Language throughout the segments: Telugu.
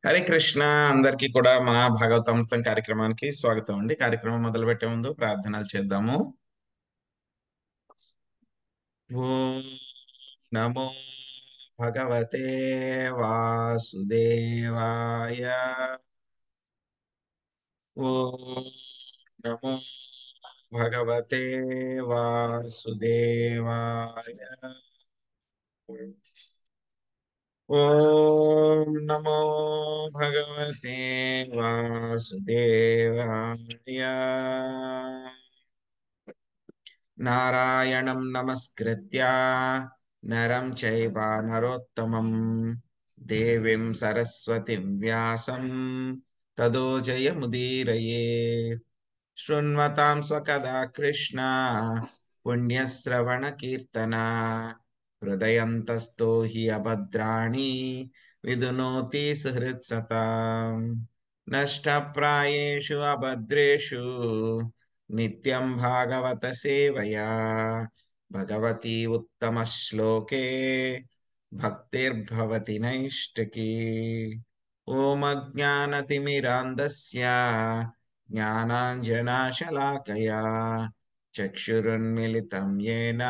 హరే కృష్ణ. అందరికీ కూడా మా భాగవతామృతం కార్యక్రమానికి స్వాగతం అండి. కార్యక్రమం మొదలు పెట్టే ముందు ప్రార్థనలు చేద్దాము. ఓం నమో భగవతే వాసుదేవాయ. ఓం నమో భగవతే వాసుదేవాయ. ఓం నమో భగవతే వాసుదేవాయ. నారాయణం నమస్కృత్య నరం చైవ నరోత్తమం దేవీం సరస్వతిం వ్యాసం తదో జయముదీరయేత్. శృణ్వతాం స్వకథా కృష్ణ పుణ్యశ్రవణ కీర్తన హృదయంతస్థో హి అభద్రాణి విదునోతి సుహృత్సతాం. నష్టప్రాయేషు అభద్రేషు నిత్యం భాగవత సేవయా భగవతి ఉత్తమ శ్లోకే భక్తిర్భవతి నైష్టికీ. ఓం అజ్ఞానతిమిరాంధస్య జ్ఞానాంజనాశలాకయా చక్షురున్మిలితం యేన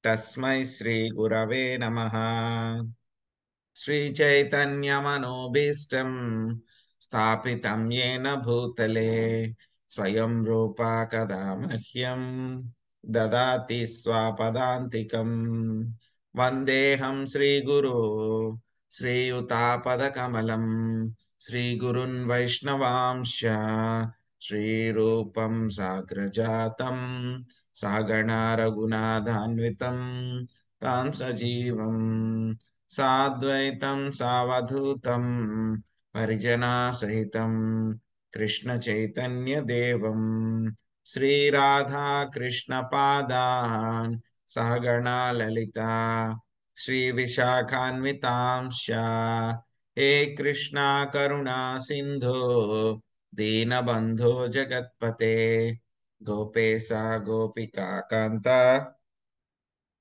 తస్మై శ్రీ గురవే నమః. శ్రీచైతన్యమనోభీష్టం స్థాపితం యేన భూతలే స్వయం రూపా కదా మహ్యం దదాతి స్వపదాంతికం. వందేహం శ్రీగురు శ్రీయుతాపదకమలం శ్రీగురున్ వైష్ణవాంశ శ్రీరూపం సాగ్రజాతం సహగణా రఘునాథాన్వితం తాం సజీవం సాద్వైతం సావధూతం పరిజనా సహితం కృష్ణ చైతన్య దేవం శ్రీరాధా కృష్ణ పాదాన్ సహగణా లలిత శ్రీ విశాఖాన్వితాంశ. హే కృష్ణ కరుణా సింధో దీనబంధో జగత్పతే గోపేశ గోపికా కాంత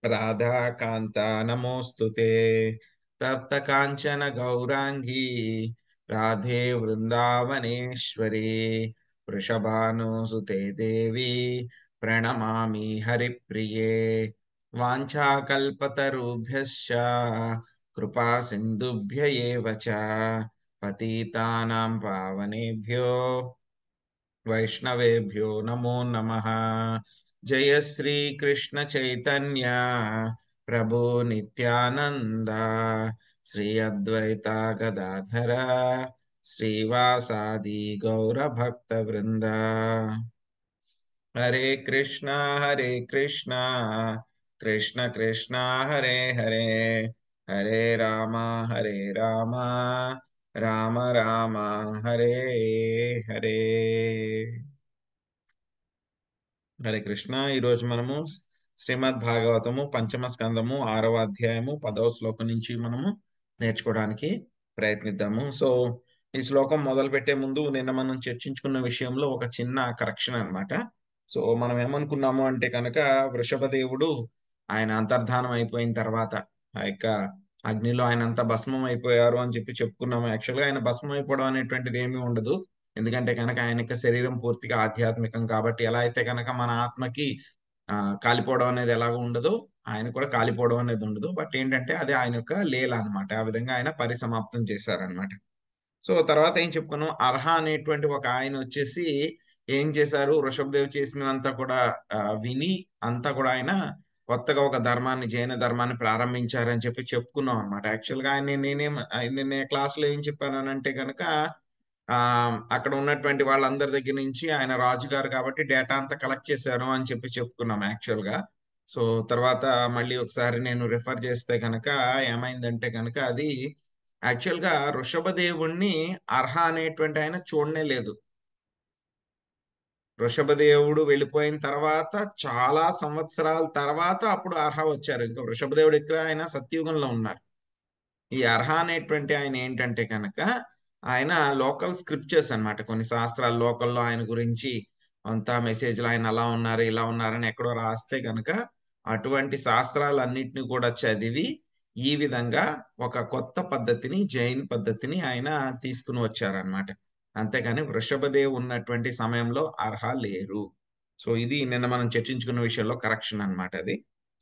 రాధాకాంత నమోస్తుతే. తప్త కాంచన గౌరాంగీ రాధే వృందావనేశ్వరి వృషభానుసుతే దేవి ప్రణమామి హరిప్రియే. వాంఛాకల్పతరుభ్యశ్చ కృపా సింధుభ్య ఏవ చ పతితానాం పావనేభ్యో వైష్ణవేభ్యో నమో నమః. జయ శ్రీ కృష్ణ చైతన్య ప్రభు నిత్యానంద శ్రీ అద్వైత గదాధర శ్రీవాసాది గౌర భక్త వృంద. హరే కృష్ణ కృష్ణ కృష్ణ హరే హరే హరే రామ రామ రామ హరే హరే. హరే కృష్ణ. ఈరోజు మనము శ్రీమద్ భాగవతము పంచమ స్కందము 6వ అధ్యాయము 10వ శ్లోకం నుంచి మనము నేర్చుకోవడానికి ప్రయత్నిద్దాము. సో ఈ శ్లోకం మొదలు పెట్టే ముందు నిన్న మనం చర్చించుకున్న విషయంలో ఒక చిన్న కరెక్షన్ అన్నమాట. సో మనం ఏమనుకున్నాము అంటే కనుక వృషభదేవుడు ఆయన అంతర్ధానం అయిపోయిన తర్వాత ఆ యొక్క అగ్నిలో ఆయన అంతా భస్మం అయిపోయారు అని చెప్పి చెప్పుకున్నాము. యాక్చువల్గా ఆయన భస్మం అయిపోవడం అనేటువంటిది ఏమీ ఉండదు. ఎందుకంటే కనుక ఆయన యొక్క శరీరం పూర్తిగా ఆధ్యాత్మికం కాబట్టి ఎలా అయితే కనుక మన ఆత్మకి కాలిపోవడం అనేది ఎలాగ ఉండదో ఆయన కూడా కాలిపోవడం అనేది ఉండదు. బట్ ఏంటంటే అది ఆయన యొక్క లీల అనమాట. ఆ విధంగా ఆయన పరిసమాప్తం చేశారనమాట. సో తర్వాత ఏం చెప్పుకున్నాం, అర్హ అనేటువంటి ఒక ఆయన వచ్చేసి ఏం చేశారు, వృషభదేవ్ చేసినంతా కూడా విని అంతా కూడా ఆయన కొత్తగా ఒక ధర్మాన్ని, జైన ధర్మాన్ని ప్రారంభించారని చెప్పి చెప్పుకున్నాం అనమాట. యాక్చువల్గా ఆయన నిన్న క్లాస్ లో ఏం చెప్పానంటే కనుక అక్కడ ఉన్నటువంటి వాళ్ళందరి దగ్గర నుంచి ఆయన రాజుగారు కాబట్టి డేటా అంతా కలెక్ట్ చేశారు అని చెప్పి చెప్పుకున్నాం యాక్చువల్ గా. సో తర్వాత మళ్ళీ ఒకసారి నేను రిఫర్ చేస్తే కనుక ఏమైందంటే కనుక అది యాక్చువల్ గా వృషభదేవుణ్ణి అర్హ అనేటువంటి ఆయన చూడనే లేదు. వృషభదేవుడు వెళ్ళిపోయిన తర్వాత చాలా సంవత్సరాల తర్వాత అప్పుడు అర్హ వచ్చారు. ఇంకా వృషభదేవుడు ఇక్కడ ఆయన సత్యుగంలో ఉన్నారు. ఈ అర్హ అనేటువంటి ఆయన ఏంటంటే కనుక ఆయన లోకల్ స్క్రిప్చర్స్ అన్నమాట. కొన్ని శాస్త్రాలు లోకల్లో ఆయన గురించి అంతా మెసేజ్లు ఆయన అలా ఉన్నారు ఇలా ఉన్నారని ఎక్కడో రాస్తే కనుక అటువంటి శాస్త్రాలన్నిటిని కూడా చదివి ఈ విధంగా ఒక కొత్త పద్ధతిని, జైన్ పద్ధతిని ఆయన తీసుకుని వచ్చారనమాట. అంతేగాని వృషభదేవ్ ఉన్నటువంటి సమయంలో అర్హ లేరు. సో ఇది నిన్న మనం చర్చించుకున్న విషయంలో కరెక్షన్ అన్నమాట అది.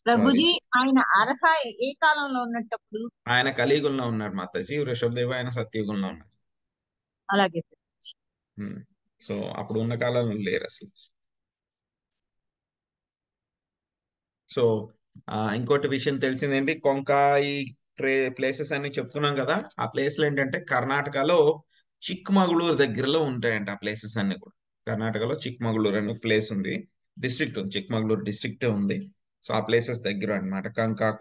సో అది ప్రభుజీ ఆయన అర్హ ఏ కాలంలో ఉన్నప్పుడు? ఆయన కలియుగంలో ఉన్నాడు మాతాజీ. వృషభదేవ్ ఆయన సత్యయుగంలో ఉన్నాడు. అలాగే. సో అప్పుడు ఉన్న కాలంలో లేరు అసలు. సో ఇంకోటి విషయం తెలిసిందేంటి, కొంకాయి ప్లేసెస్ అన్ని చెప్పుకున్నాం కదా. ఆ ప్లేస్లు ఏంటంటే కర్ణాటకలో చిక్మగళూరు దగ్గరలో ఉంటాయంట ఆ ప్లేసెస్ అన్ని కూడా. కర్ణాటకలో చిక్మగళూరు అనే ప్లేస్ ఉంది, డిస్ట్రిక్ట్ ఉంది, చిక్మగళూరు డిస్ట్రిక్ట్ ఉంది. సో ఆ ప్లేసెస్ దగ్గర అన్నమాట.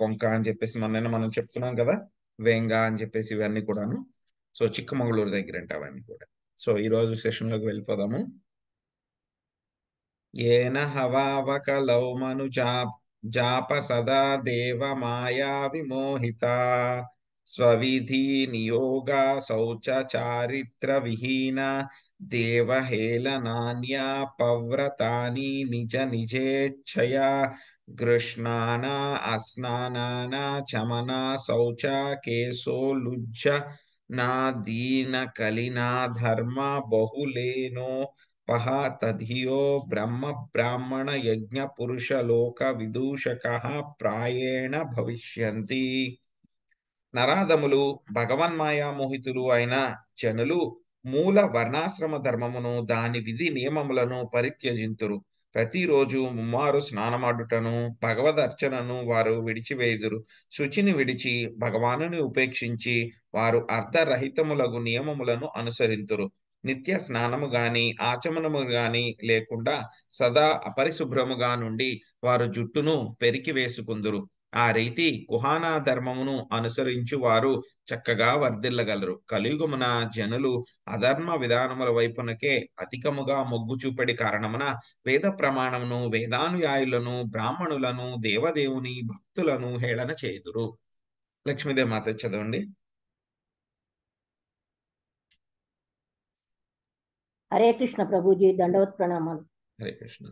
కొంక అని చెప్పేసి మనం చెప్తున్నాం కదా, వేంగ అని చెప్పేసి ఇవన్నీ కూడాను. సో చిక్కమగళూరు దగ్గర అంటే అవన్నీ కూడా. సో ఈ రోజు సెషన్ లోకి వెళ్ళిపోదాము. येन हवावकलौ जाप सदा देव माया विमोहिता स्वविधि नियोगा शौच चारित्र विहीना देवहेलनान्या पव्रतानि निज निजेच्छया गृष्णाना अस्नानाना चमना शौचा केशोलुज्ज ना दीन कलिना धर्म बहुलेनो पह तधियो ब्रह्म ब्राह्मण यज्ञ पुरुष लोक विदूषकः प्रायेण भविष्यन्ति. నరాధములు భగవన్మాయా మోహితులు అయిన జనులు మూల వర్ణాశ్రమ ధర్మమును దాని విధి నియమములను పరిత్యజింతురు. ప్రతిరోజు ముమ్మారు స్నానమాడుటను భగవదర్చనను వారు విడిచివేయుదురు. శుచిని విడిచి భగవానుని ఉపేక్షించి వారు అర్ధరహితములగు నియమములను అనుసరింతురు. నిత్య స్నానము గాని ఆచమనము గాని లేకుండా సదా అపరిశుభ్రముగా నుండి వారు జుట్టును పెరికి వేసుకుందురు. ఆ రీతి కుహానా ధర్మమును అనుసరించు వారు చక్కగా వర్ధిల్లగలరు. కలియుగమున జనులు అధర్మ విధానముల వైపునకే అధికముగా మొగ్గు చూపడి కారణమున వేద ప్రమాణమును, వేదానుయాయులను, బ్రాహ్మణులను, దేవదేవుని భక్తులను హేళన చేయుదురు. లక్ష్మీదేవి మాత చదవండి. హరే కృష్ణ ప్రభుజీ, దండవత్ ప్రణామాలు. హరే కృష్ణ.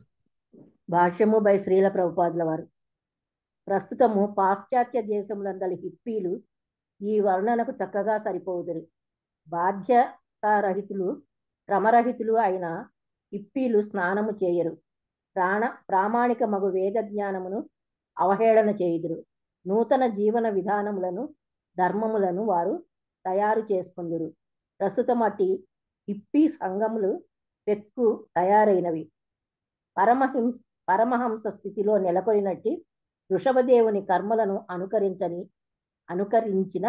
భాష్యము బై శ్రీల ప్రభుపాదుల వారు. ప్రస్తుతము పాశ్చాత్య దేశములందలి హిప్పీలు ఈ వర్ణనకు చక్కగా సరిపోదురు. బాధ్యతారహితులు, క్రమరహితులు అయిన హిప్పీలు స్నానము చేయరు. ప్రామాణిక మగు వేద జ్ఞానమును అవహేళన చేయుదురు. నూతన జీవన విధానములను, ధర్మములను వారు తయారు చేసుకుందురు. ప్రస్తుతమటి హిప్పీ సంఘములు పెక్కు తయారైనవి. పరమహంస స్థితిలో నెలకొనినట్టి వృషభదేవుని కర్మలను అనుకరించిన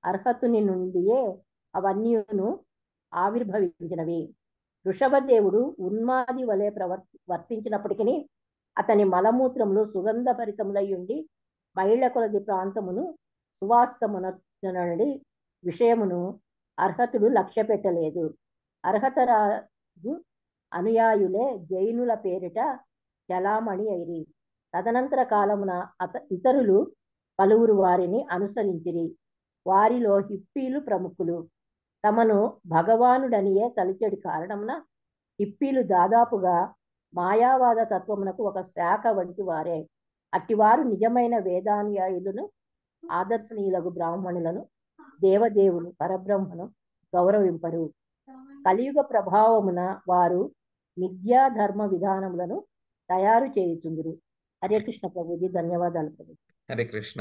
అర్హతుని నుండియే అవన్నీను ఆవిర్భవించినవి. వృషభదేవుడు ఉన్మాది వలె వర్తించినప్పటికీ అతని మలమూత్రములు సుగంధభరితములై ఉండి మైళ్ళ కొలది ప్రాంతమును సువాస్తమునడి విషయమును అర్హతుడు లక్ష్య పెట్టలేదు. అర్హతరాజు అనుయాయులే జైనుల పేరిట చలామణి అయిరి. తదనంతర కాలమున ఇతరులు పలువురు వారిని అనుసరించిరి. వారిలో హిప్పీలు ప్రముఖులు. తమను భగవానుడనియే తలిచెడి కారణమున హిప్పీలు దాదాపుగా మాయావాద తత్వమునకు ఒక శాఖ వంటి వారే. అట్టివారు నిజమైన వేదానుయాయులను, ఆదర్శనీయులకు బ్రాహ్మణులను, దేవదేవులు పరబ్రహ్మను గౌరవింపరు. కలియుగ ప్రభావమున వారు మిథ్యా ధర్మ విధానములను తయారు చేయుచుందురు. హరే కృష్ణ ప్రభుజీ, ధన్యవాదాలు ప్రభు. హరే కృష్ణ.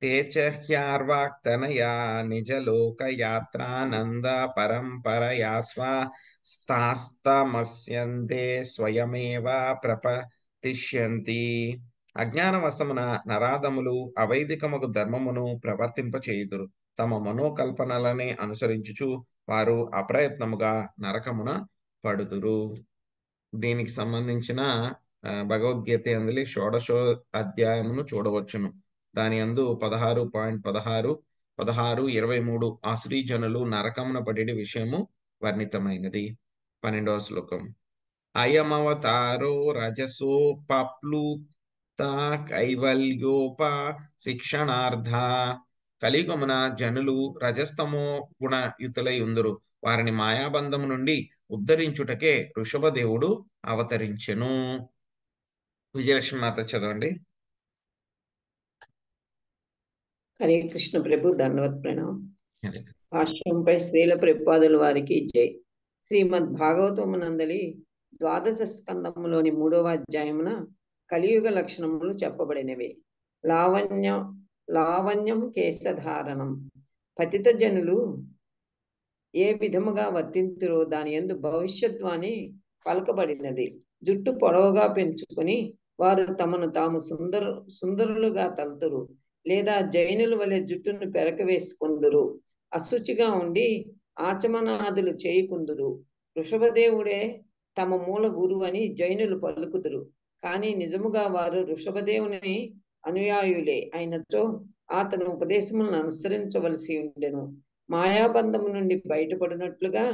తేచహ్యార్వాక్తనయా నిజలోకయాత్రానంద పరంపరయా స్వాస్తాస్తమస్యంతే స్వయమేవ ప్రపతిష్యంతి. అజ్ఞానవశమున నరాధములు అవైదికముకు ధర్మమును ప్రవర్తింపచేయుదురు. తమ మనోకల్పనలనే అనుసరించుచు వారు అప్రయత్నముగా నరకమున పడుదురు. దీనికి సంబంధించిన భగవద్గీత అందులో 16వ అధ్యాయమును చూడవచ్చును. దాని అందు 16.16, 16:23 ఆ శ్రీజనులు నరకమున పడే విషయము వర్ణితమైనది. 12వ శ్లోకం. అయమవతారో రజసోపప్లుత కైవల్యోప శిక్షణార్థ. కలియుగమున జనులు రజస్తమో గుణయుతులై ఉందురు. వారిని మాయాబంధము నుండి ఉద్ధరించుటకే వృషభదేవుడు అవతరించెను. విజయలక్ష్మి మాత చదవండి. హరే కృష్ణ ప్రభు, దండవత్ ప్రణామం. హరే భాష్యంపై శ్రీల ప్రభుపాదుల వారికి జై. శ్రీమద్ భాగవతమునందలి ద్వాదశ స్కందములోని 3వ అధ్యాయమున కలియుగ లక్షణములు చెప్పబడినవి. లావణ్యం కేశధారణం. పతిత జనులు ఏ విధముగా వర్తింతురో దాని యందు భవిష్యత్వాన్ని పలకబడినది. జుట్టు పొడవుగా పెంచుకొని వారు తమను తాము సుందరులుగా తలుతురు, లేదా జైనుల వలె జుట్టును పెరకవేసుకుందురు. అశుచిగా ఉండి ఆచమనాదులు చేయుకుందురు. వృషభదేవుడే తమ మూల గురువు అని జైనులు పలుకుదురు. కానీ నిజముగా వారు వృషభదేవుని అనుయాయులే అయినచో అతను ఉపదేశములను అనుసరించవలసి ఉండెను. మాయాబంధము నుండి బయటపడినట్లుగా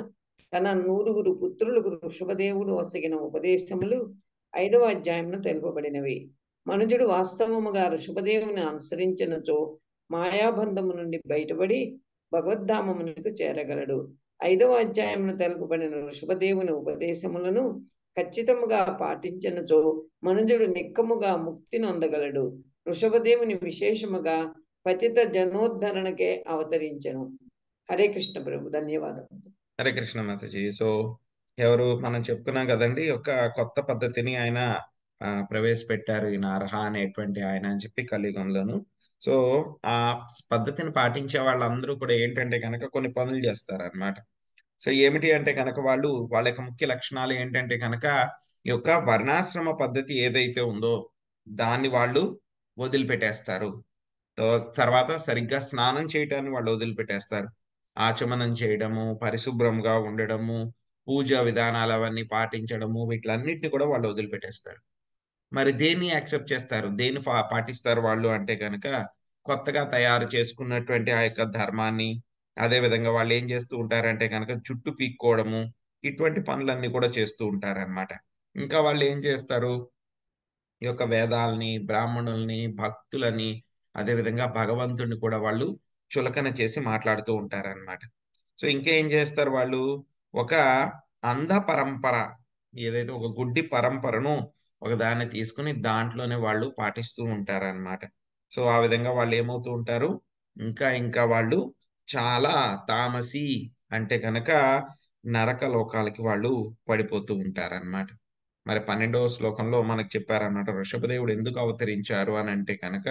తన 9 పుత్రులకు వృషభదేవుడు వసగిన ఉపదేశములు 5వ అధ్యాయమున తెలుపబడినవి. మనుజుడు వాస్తవముగా వృషభదేవుని అనుసరించినచో మాయాబంధము నుండి బయటపడి భగవద్ధామమునకు చేరగలడు. 5వ అధ్యాయమున తెలుపబడిన వృషభదేవుని ఉపదేశములను ఖచ్చితముగా పాటించినచో మనుజుడు నిక్కముగా ముక్తి నొందగలడు. వృషభదేవుని విశేషముగా పతిత జనోద్ధరణకే అవతరించెను. హరే కృష్ణ ప్రభు, ధన్యవాదాలు. హరే కృష్ణ మాతాజీ. సో ఎవరు మనం చెప్పుకున్నాం కదండి, ఒక కొత్త పద్ధతిని ఆయన ప్రవేశపెట్టారు, ఈయన అర్హ అనేటువంటి ఆయన అని చెప్పి కలియుగంలోను. సో ఆ పద్ధతిని పాటించే వాళ్ళందరూ కూడా ఏంటంటే కనుక కొన్ని పనులు చేస్తారు అనమాట. సో ఏమిటి అంటే కనుక వాళ్ళ యొక్క ముఖ్య లక్షణాలు ఏంటంటే కనుక ఈ యొక్క వర్ణాశ్రమ పద్ధతి ఏదైతే ఉందో దాన్ని వాళ్ళు వదిలిపెట్టేస్తారు. తర్వాత సరిగ్గా స్నానం చేయటాన్ని వాళ్ళు వదిలిపెట్టేస్తారు. ఆచమనం చేయడము, పరిశుభ్రంగా ఉండడము, పూజా విధానాలు అవన్నీ పాటించడము, వీటిలన్నిటిని కూడా వాళ్ళు వదిలిపెట్టేస్తారు. మరి దేన్ని యాక్సెప్ట్ చేస్తారు, దేన్ని పాటిస్తారు వాళ్ళు అంటే కనుక కొత్తగా తయారు చేసుకున్నటువంటి ఆ యొక్క ధర్మాన్ని. అదే విధంగా వాళ్ళు ఏం చేస్తూ ఉంటారంటే కనుక జుట్టు పీక్కోవడము, ఇటువంటి పనులన్నీ కూడా చేస్తూ ఉంటారన్నమాట. ఇంకా వాళ్ళు ఏం చేస్తారు, ఈ యొక్క వేదాలని, బ్రాహ్మణుల్ని, భక్తులని, అదేవిధంగా భగవంతుడిని కూడా వాళ్ళు చులకన చేసి మాట్లాడుతూ ఉంటారన్నమాట. సో ఇంకేం చేస్తారు వాళ్ళు, ఒక అంధ పరంపర, ఏదైతే ఒక గుడ్డి పరంపరను ఒకదాన్ని తీసుకుని దాంట్లోనే వాళ్ళు పాటిస్తూ ఉంటారన్నమాట. సో ఆ విధంగా వాళ్ళు ఏమవుతూ ఉంటారు, ఇంకా వాళ్ళు చాలా తామసి అంటే కనుక నరక లోకాలకి వాళ్ళు పడిపోతూ ఉంటారన్నమాట. మరి 12వ శ్లోకంలో మనకు చెప్పారన్నమాట, వృషభదేవుడు ఎందుకు అవతరించారు అని అంటే కనుక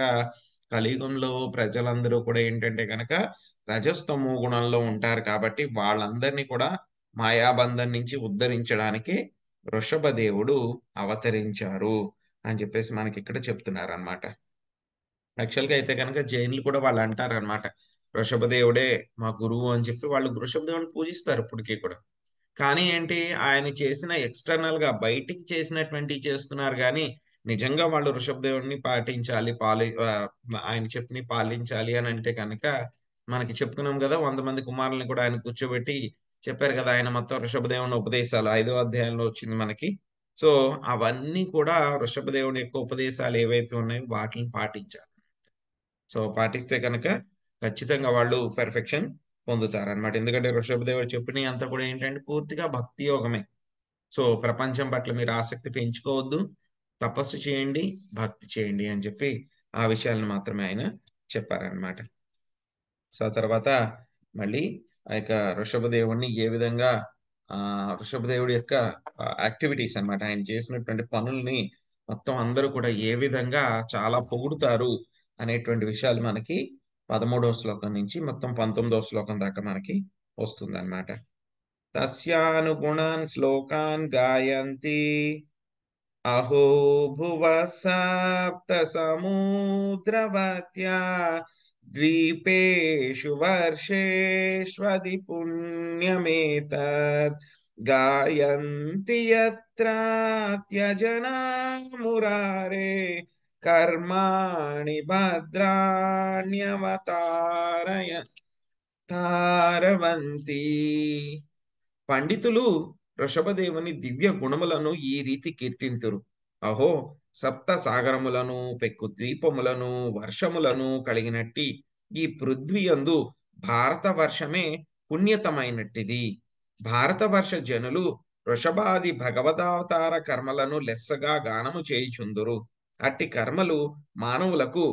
కలియుగంలో ప్రజలందరూ కూడా ఏంటంటే కనుక రజస్తమో గుణంలో ఉంటారు కాబట్టి వాళ్ళందరినీ కూడా మాయాబంధం నుంచి ఉద్ధరించడానికి వృషభదేవుడు అవతరించారు అని చెప్పేసి మనకి ఇక్కడ చెప్తున్నారు అనమాట. యాక్చువల్గా అయితే కనుక జైన్లు కూడా వాళ్ళు అంటారు అనమాట, వృషభదేవుడే మా గురువు అని చెప్పి వాళ్ళు వృషభదేవుని పూజిస్తారు ఇప్పటికీ కూడా. కానీ ఏంటి, ఆయన చేసిన ఎక్స్టర్నల్ గా బయటికి చేసినటువంటి చేస్తున్నారు, కానీ నిజంగా వాళ్ళు వృషభదేవుడిని పాటించాలి, ఆయన చెప్పని పాలించాలి అని అంటే కనుక మనకి చెప్పుకున్నాం కదా, 100 మంది కుమారుల్ని కూడా ఆయన కూర్చోబెట్టి చెప్పారు కదా, ఆయన మొత్తం వృషభదేవుని ఉపదేశాలు 5వ అధ్యాయంలో వచ్చింది మనకి. సో అవన్నీ కూడా వృషభదేవుని యొక్క ఉపదేశాలు ఏవైతే ఉన్నాయో వాటిని పాటించాలి. సో పాటిస్తే కనుక ఖచ్చితంగా వాళ్ళు పెర్ఫెక్షన్ పొందుతారనమాట. ఎందుకంటే వృషభదేవుడు చెప్పిన అంతా కూడా ఏంటంటే పూర్తిగా భక్తి యోగమే. సో ప్రపంచం పట్ల మీరు ఆసక్తి పెంచుకోవద్దు, తపస్సు చేయండి, భక్తి చేయండి అని చెప్పి ఆ విషయాలను మాత్రమే ఆయన చెప్పారనమాట. సో తర్వాత మళ్ళీ ఆ యొక్క వృషభదేవుడిని ఏ విధంగా వృషభదేవుడి యొక్క యాక్టివిటీస్ అన్నమాట, ఆయన చేసినటువంటి పనుల్ని మొత్తం అందరూ కూడా ఏ విధంగా చాలా పొగుడుతారు అనేటువంటి విషయాలు మనకి 13వ శ్లోకం నుంచి మొత్తం 19వ శ్లోకం దాకా మనకి వస్తుంది అన్నమాట. తస్యానుగుణాన్ శ్లోకాన్ గాయంతి అహో భువ సప్త సముద్రవత్యా ద్వీపేషు వర్షేష్వది పుణ్యమేతద్ గాయంతి యత్రాత్యజనా మురారే కర్మాణి భద్రాణ్యవతారవంతి. పండితులు వృషభదేవుని దివ్య గుణములను ఈ రీతి కీర్తింతురు. అహో, సప్త సాగరములను, పెక్కు ద్వీపములను, వర్షములను కలిగినట్టి ఈ పృథ్వీయందు భారత వర్షమే పుణ్యతమైనట్టిది. భారతవర్ష జనులు వృషభాది భగవదావతార కర్మలను లెస్సగా గానము చేయుచుందురు. అట్టి కర్మలు మానవులకు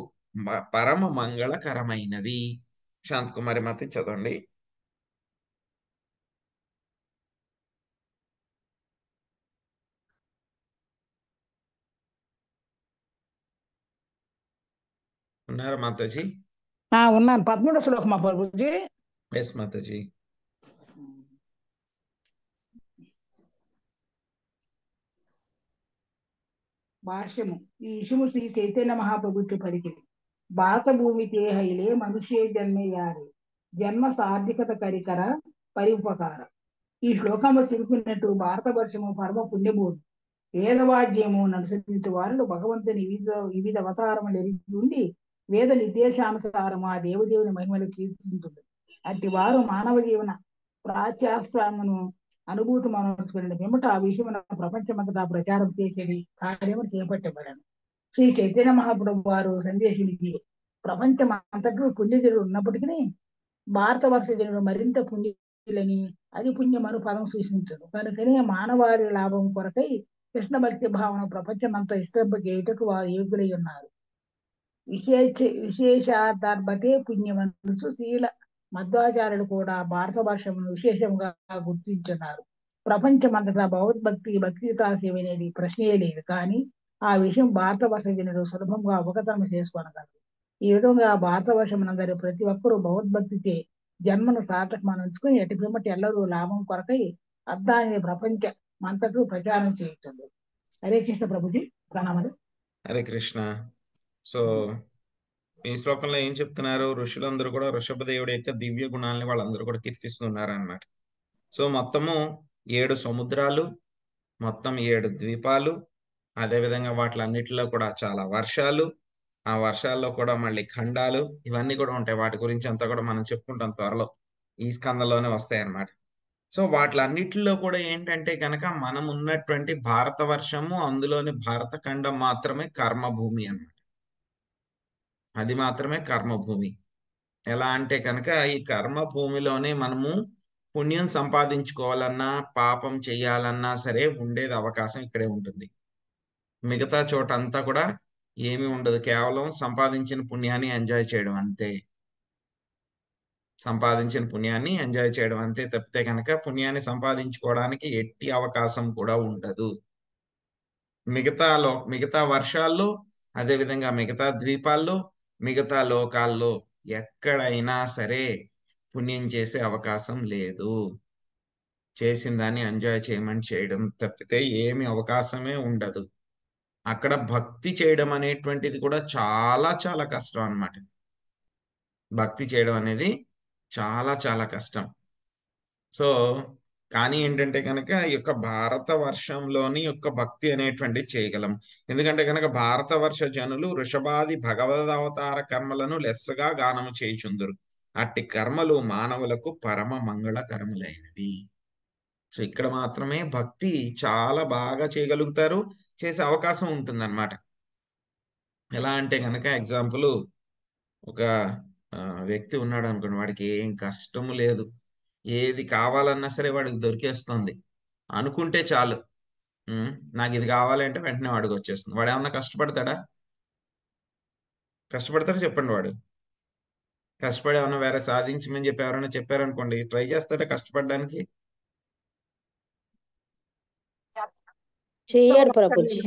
పరమ మంగళకరమైనవి. శాంతకుమారి మాత చదవండి. ఉన్నారా మాతాజీ? ఉన్నాను. 13వ శ్లోకమా ప్రభుజీ? ఎస్ మాతాజీ. భాష్యము. ఈ విషయము శ్రీ చైతన్య మహాప్రభుత్వ పలికింది. భారత భూమి హైలే మనుష్య జన్మయారి జన్మ సార్థికత కరికర పరిపకార. ఈ శ్లోకంలో తెలిపినట్టు భారతవర్షము పరమ పుణ్యభూమి. వేదవాద్యము నడుసరించు వారు భగవంతుని వివిధ అవతారములు ఎరిగి ఉండి వేద నిర్దేశానుసారము ఆ దేవదేవుని మహిమలు కీర్తించుంది. అట్టి వారు మానవ జీవన ప్రాచ్యాస్త్రమును అనుభూతి మనసుకుని పిమ్మట ఆ విషయమున ప్రపంచమంతటా ప్రచారం చేసేది కార్యము చేపట్టబడను. శ్రీ చైతన్య మహాప్రభు వారు సందేశించి ప్రపంచం అంతటూ పుణ్యజనులు ఉన్నప్పటికీ భారతవర్ష జనులు మరింత పుణ్యులని అది పుణ్యమను పదం సూచించదు. కనుకనే మానవాళి లాభం కొరకై కృష్ణ భక్తి భావన ప్రపంచమంతా ఇష్టపేయుటకు వారు యోగ్యులై ఉన్నారు. విశేషార్థార్థతే పుణ్యమనుసు శీల మధ్వాచార్యులు కూడా భారతవర్షమును విశేషంగా గుర్తించున్నారు. ప్రపంచమంతటా భక్తియుత సేవ అనేది ప్రశ్నే లేదు. కానీ ఆ విషయం భారతవర్ష జనులు సులభంగా అవగతం చేసుకోనగలరు. ఈ విధంగా భారతవర్షమునందరి ప్రతి ఒక్కరూ భగవద్భక్తితే జన్మను సార్థకమని ఉంచుకుని ఎటు పిమ్మటి ఎల్లరూ లాభం కొరకై అర్థాన్ని ప్రపంచ అంతటూ ప్రచారం చేయించండి. హరే కృష్ణ ప్రభుజీ, ప్రణామాలు. హరే కృష్ణ. సో ఈ శ్లోకంలో ఏం చెప్తున్నారు? ఋషులందరూ కూడా వృషభదేవుడి యొక్క దివ్య గుణాలని వాళ్ళందరూ కూడా కీర్తిస్తున్నారు అన్నమాట. సో మొత్తము 7 సముద్రాలు, మొత్తం 7 ద్వీపాలు, అదేవిధంగా వాటిలన్నిటిలో కూడా చాలా వర్షాలు, ఆ వర్షాల్లో కూడా మళ్ళీ ఖండాలు, ఇవన్నీ కూడా ఉంటాయి. వాటి గురించి అంతా కూడా మనం చెప్పుకుంటాం త్వరలో, ఈ స్కందంలోనే వస్తాయి అన్నమాట. సో వాటిలన్నిటిలో కూడా ఏంటంటే కనుక మనం ఉన్నటువంటి భారత వర్షము, అందులోని భారత ఖండం మాత్రమే కర్మభూమి అన్నమాట. అది మాత్రమే కర్మభూమి. ఎలా అంటే కనుక ఈ కర్మభూమిలోనే మనము పుణ్యం సంపాదించుకోవాలన్నా పాపం చేయాలన్నా సరే ఉండేది అవకాశం ఇక్కడే ఉంటుంది. మిగతా చోట అంతా కూడా ఏమీ ఉండదు. కేవలం సంపాదించిన పుణ్యాన్ని ఎంజాయ్ చేయడం అంతే. సంపాదించిన పుణ్యాన్ని ఎంజాయ్ చేయడం అంతే తప్పితే కనుక పుణ్యాన్ని సంపాదించుకోవడానికి ఎట్టి అవకాశం కూడా ఉండదు. మిగతా వర్షాల్లో, అదేవిధంగా మిగతా ద్వీపాల్లో, మిగతా లోకాల్లో ఎక్కడైనా సరే పుణ్యం చేసే అవకాశం లేదు. చేసిన దాన్ని ఎంజాయ్ చేయమని చేయడం తప్పితే ఏమి అవకాశమే ఉండదు. అక్కడ భక్తి చేయడం అనేటువంటిది కూడా చాలా చాలా కష్టం అన్నమాట. భక్తి చేయడం అనేది చాలా చాలా కష్టం. సో కానీ ఏంటంటే కనుక ఈ యొక్క భారత వర్షంలోని యొక్క భక్తి అనేటువంటి చేయగలం. ఎందుకంటే కనుక భారత వర్ష జనులు వృషభాది భగవదవతార కర్మలను లెస్సగా గానము చేయుచుందురు. అట్టి కర్మలు మానవులకు పరమ మంగళకరములైనవి. సో ఇక్కడ మాత్రమే భక్తి చాలా బాగా చేయగలుగుతారు, చేసే అవకాశం ఉంటుందన్నమాట. ఎలా అంటే కనుక ఎగ్జాంపుల్, ఒక వ్యక్తి ఉన్నాడు అనుకోండి, వాడికి ఏం కష్టము లేదు, ఏది కావాలన్నా సరే వాడికి దొరికేస్తుంది. అనుకుంటే చాలు, నాకు ఇది కావాలంటే వెంటనే వాడికి వచ్చేస్తుంది. వాడు ఏమన్నా కష్టపడతాడా? కష్టపడతాడా చెప్పండి? వాడు కష్టపడి ఏమన్నా వేరే సాధించమని చెప్పి ఎవరైనా చెప్పారనుకోండి, ట్రై చేస్తాడా కష్టపడడానికి? చెయ్యడు ప్రభుజీ.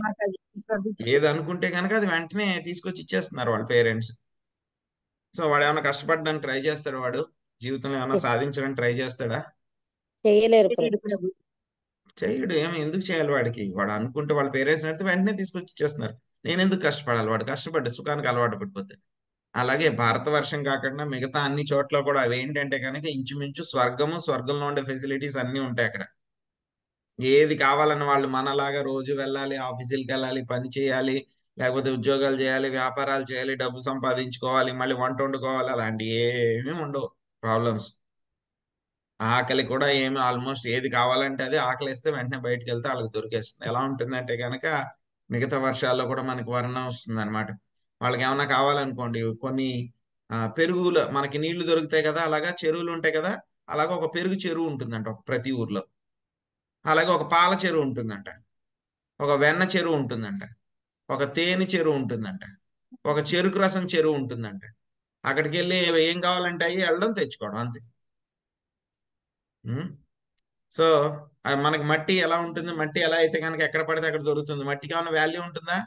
ఏది అనుకుంటే కనుక అది వెంటనే తీసుకొచ్చి ఇచ్చేస్తున్నారు వాళ్ళ పేరెంట్స్. సో వాడు ఏమైనా కష్టపడడానికి ట్రై చేస్తాడు? వాడు జీవితంలో ఏమైనా సాధించడానికి ట్రై చేస్తాడా? చేయలేరు చేయడు. ఎందుకు చేయాలి? వాడు అనుకుంటే వాళ్ళ పేరెంట్స్ నడితే వెంటనే తీసుకొచ్చి ఇచ్చేస్తున్నారు. నేను ఎందుకు కష్టపడాలి? వాడు కష్టపడ్డ సుఖానికి అలవాటు పడిపోతే. అలాగే భారత వర్షం కాకుండా మిగతా అన్ని చోట్ల కూడా అవి ఏంటంటే కనుక ఇంచుమించు స్వర్గంలో ఉండే ఫెసిలిటీస్ అన్ని ఉంటాయి అక్కడ. ఏది కావాలన్న వాళ్ళు మనలాగా రోజు వెళ్ళాలి, ఆఫీసులకి వెళ్ళాలి, పని చేయాలి, లేకపోతే ఉద్యోగాలు చేయాలి, వ్యాపారాలు చేయాలి, డబ్బు సంపాదించుకోవాలి, మళ్ళీ వంట వండుకోవాలి, అలాంటి ఏమీ ఉండవు ప్రాబ్లమ్స్. ఆకలి కూడా ఏమి ఆల్మోస్ట్ ఏది కావాలంటే అది ఆకలిస్తే వెంటనే బయటకు వెళ్తే వాళ్ళకి దొరికేస్తుంది. ఎలా ఉంటుందంటే కనుక మిగతా వర్షాల్లో కూడా మనకి వర్ణం వస్తుంది అనమాట. వాళ్ళకి ఏమన్నా కావాలనుకోండి, కొన్ని పెరుగులో మనకి నీళ్లు దొరుకుతాయి కదా, అలాగా చెరువులు ఉంటాయి కదా, అలాగా ఒక పెరుగు చెరువు ఉంటుందంట ప్రతి ఊర్లో. అలాగే ఒక పాల చెరువు ఉంటుందంట, ఒక వెన్న చెరువు ఉంటుందంట, ఒక తేనె చెరువు ఉంటుందంట. ఒక చెరుకు రసం చెరువు ఉంటుందంట. అక్కడికి వెళ్ళి ఏం కావాలంటే అవి వెళ్ళడం తెచ్చుకోవడం అంతే. సో మనకి మట్టి ఎలా ఉంటుంది? మట్టి ఎలా అయితే కనుక ఎక్కడ పడితే అక్కడ దొరుకుతుంది. మట్టికి ఏమైనా వాల్యూ ఉంటుందా?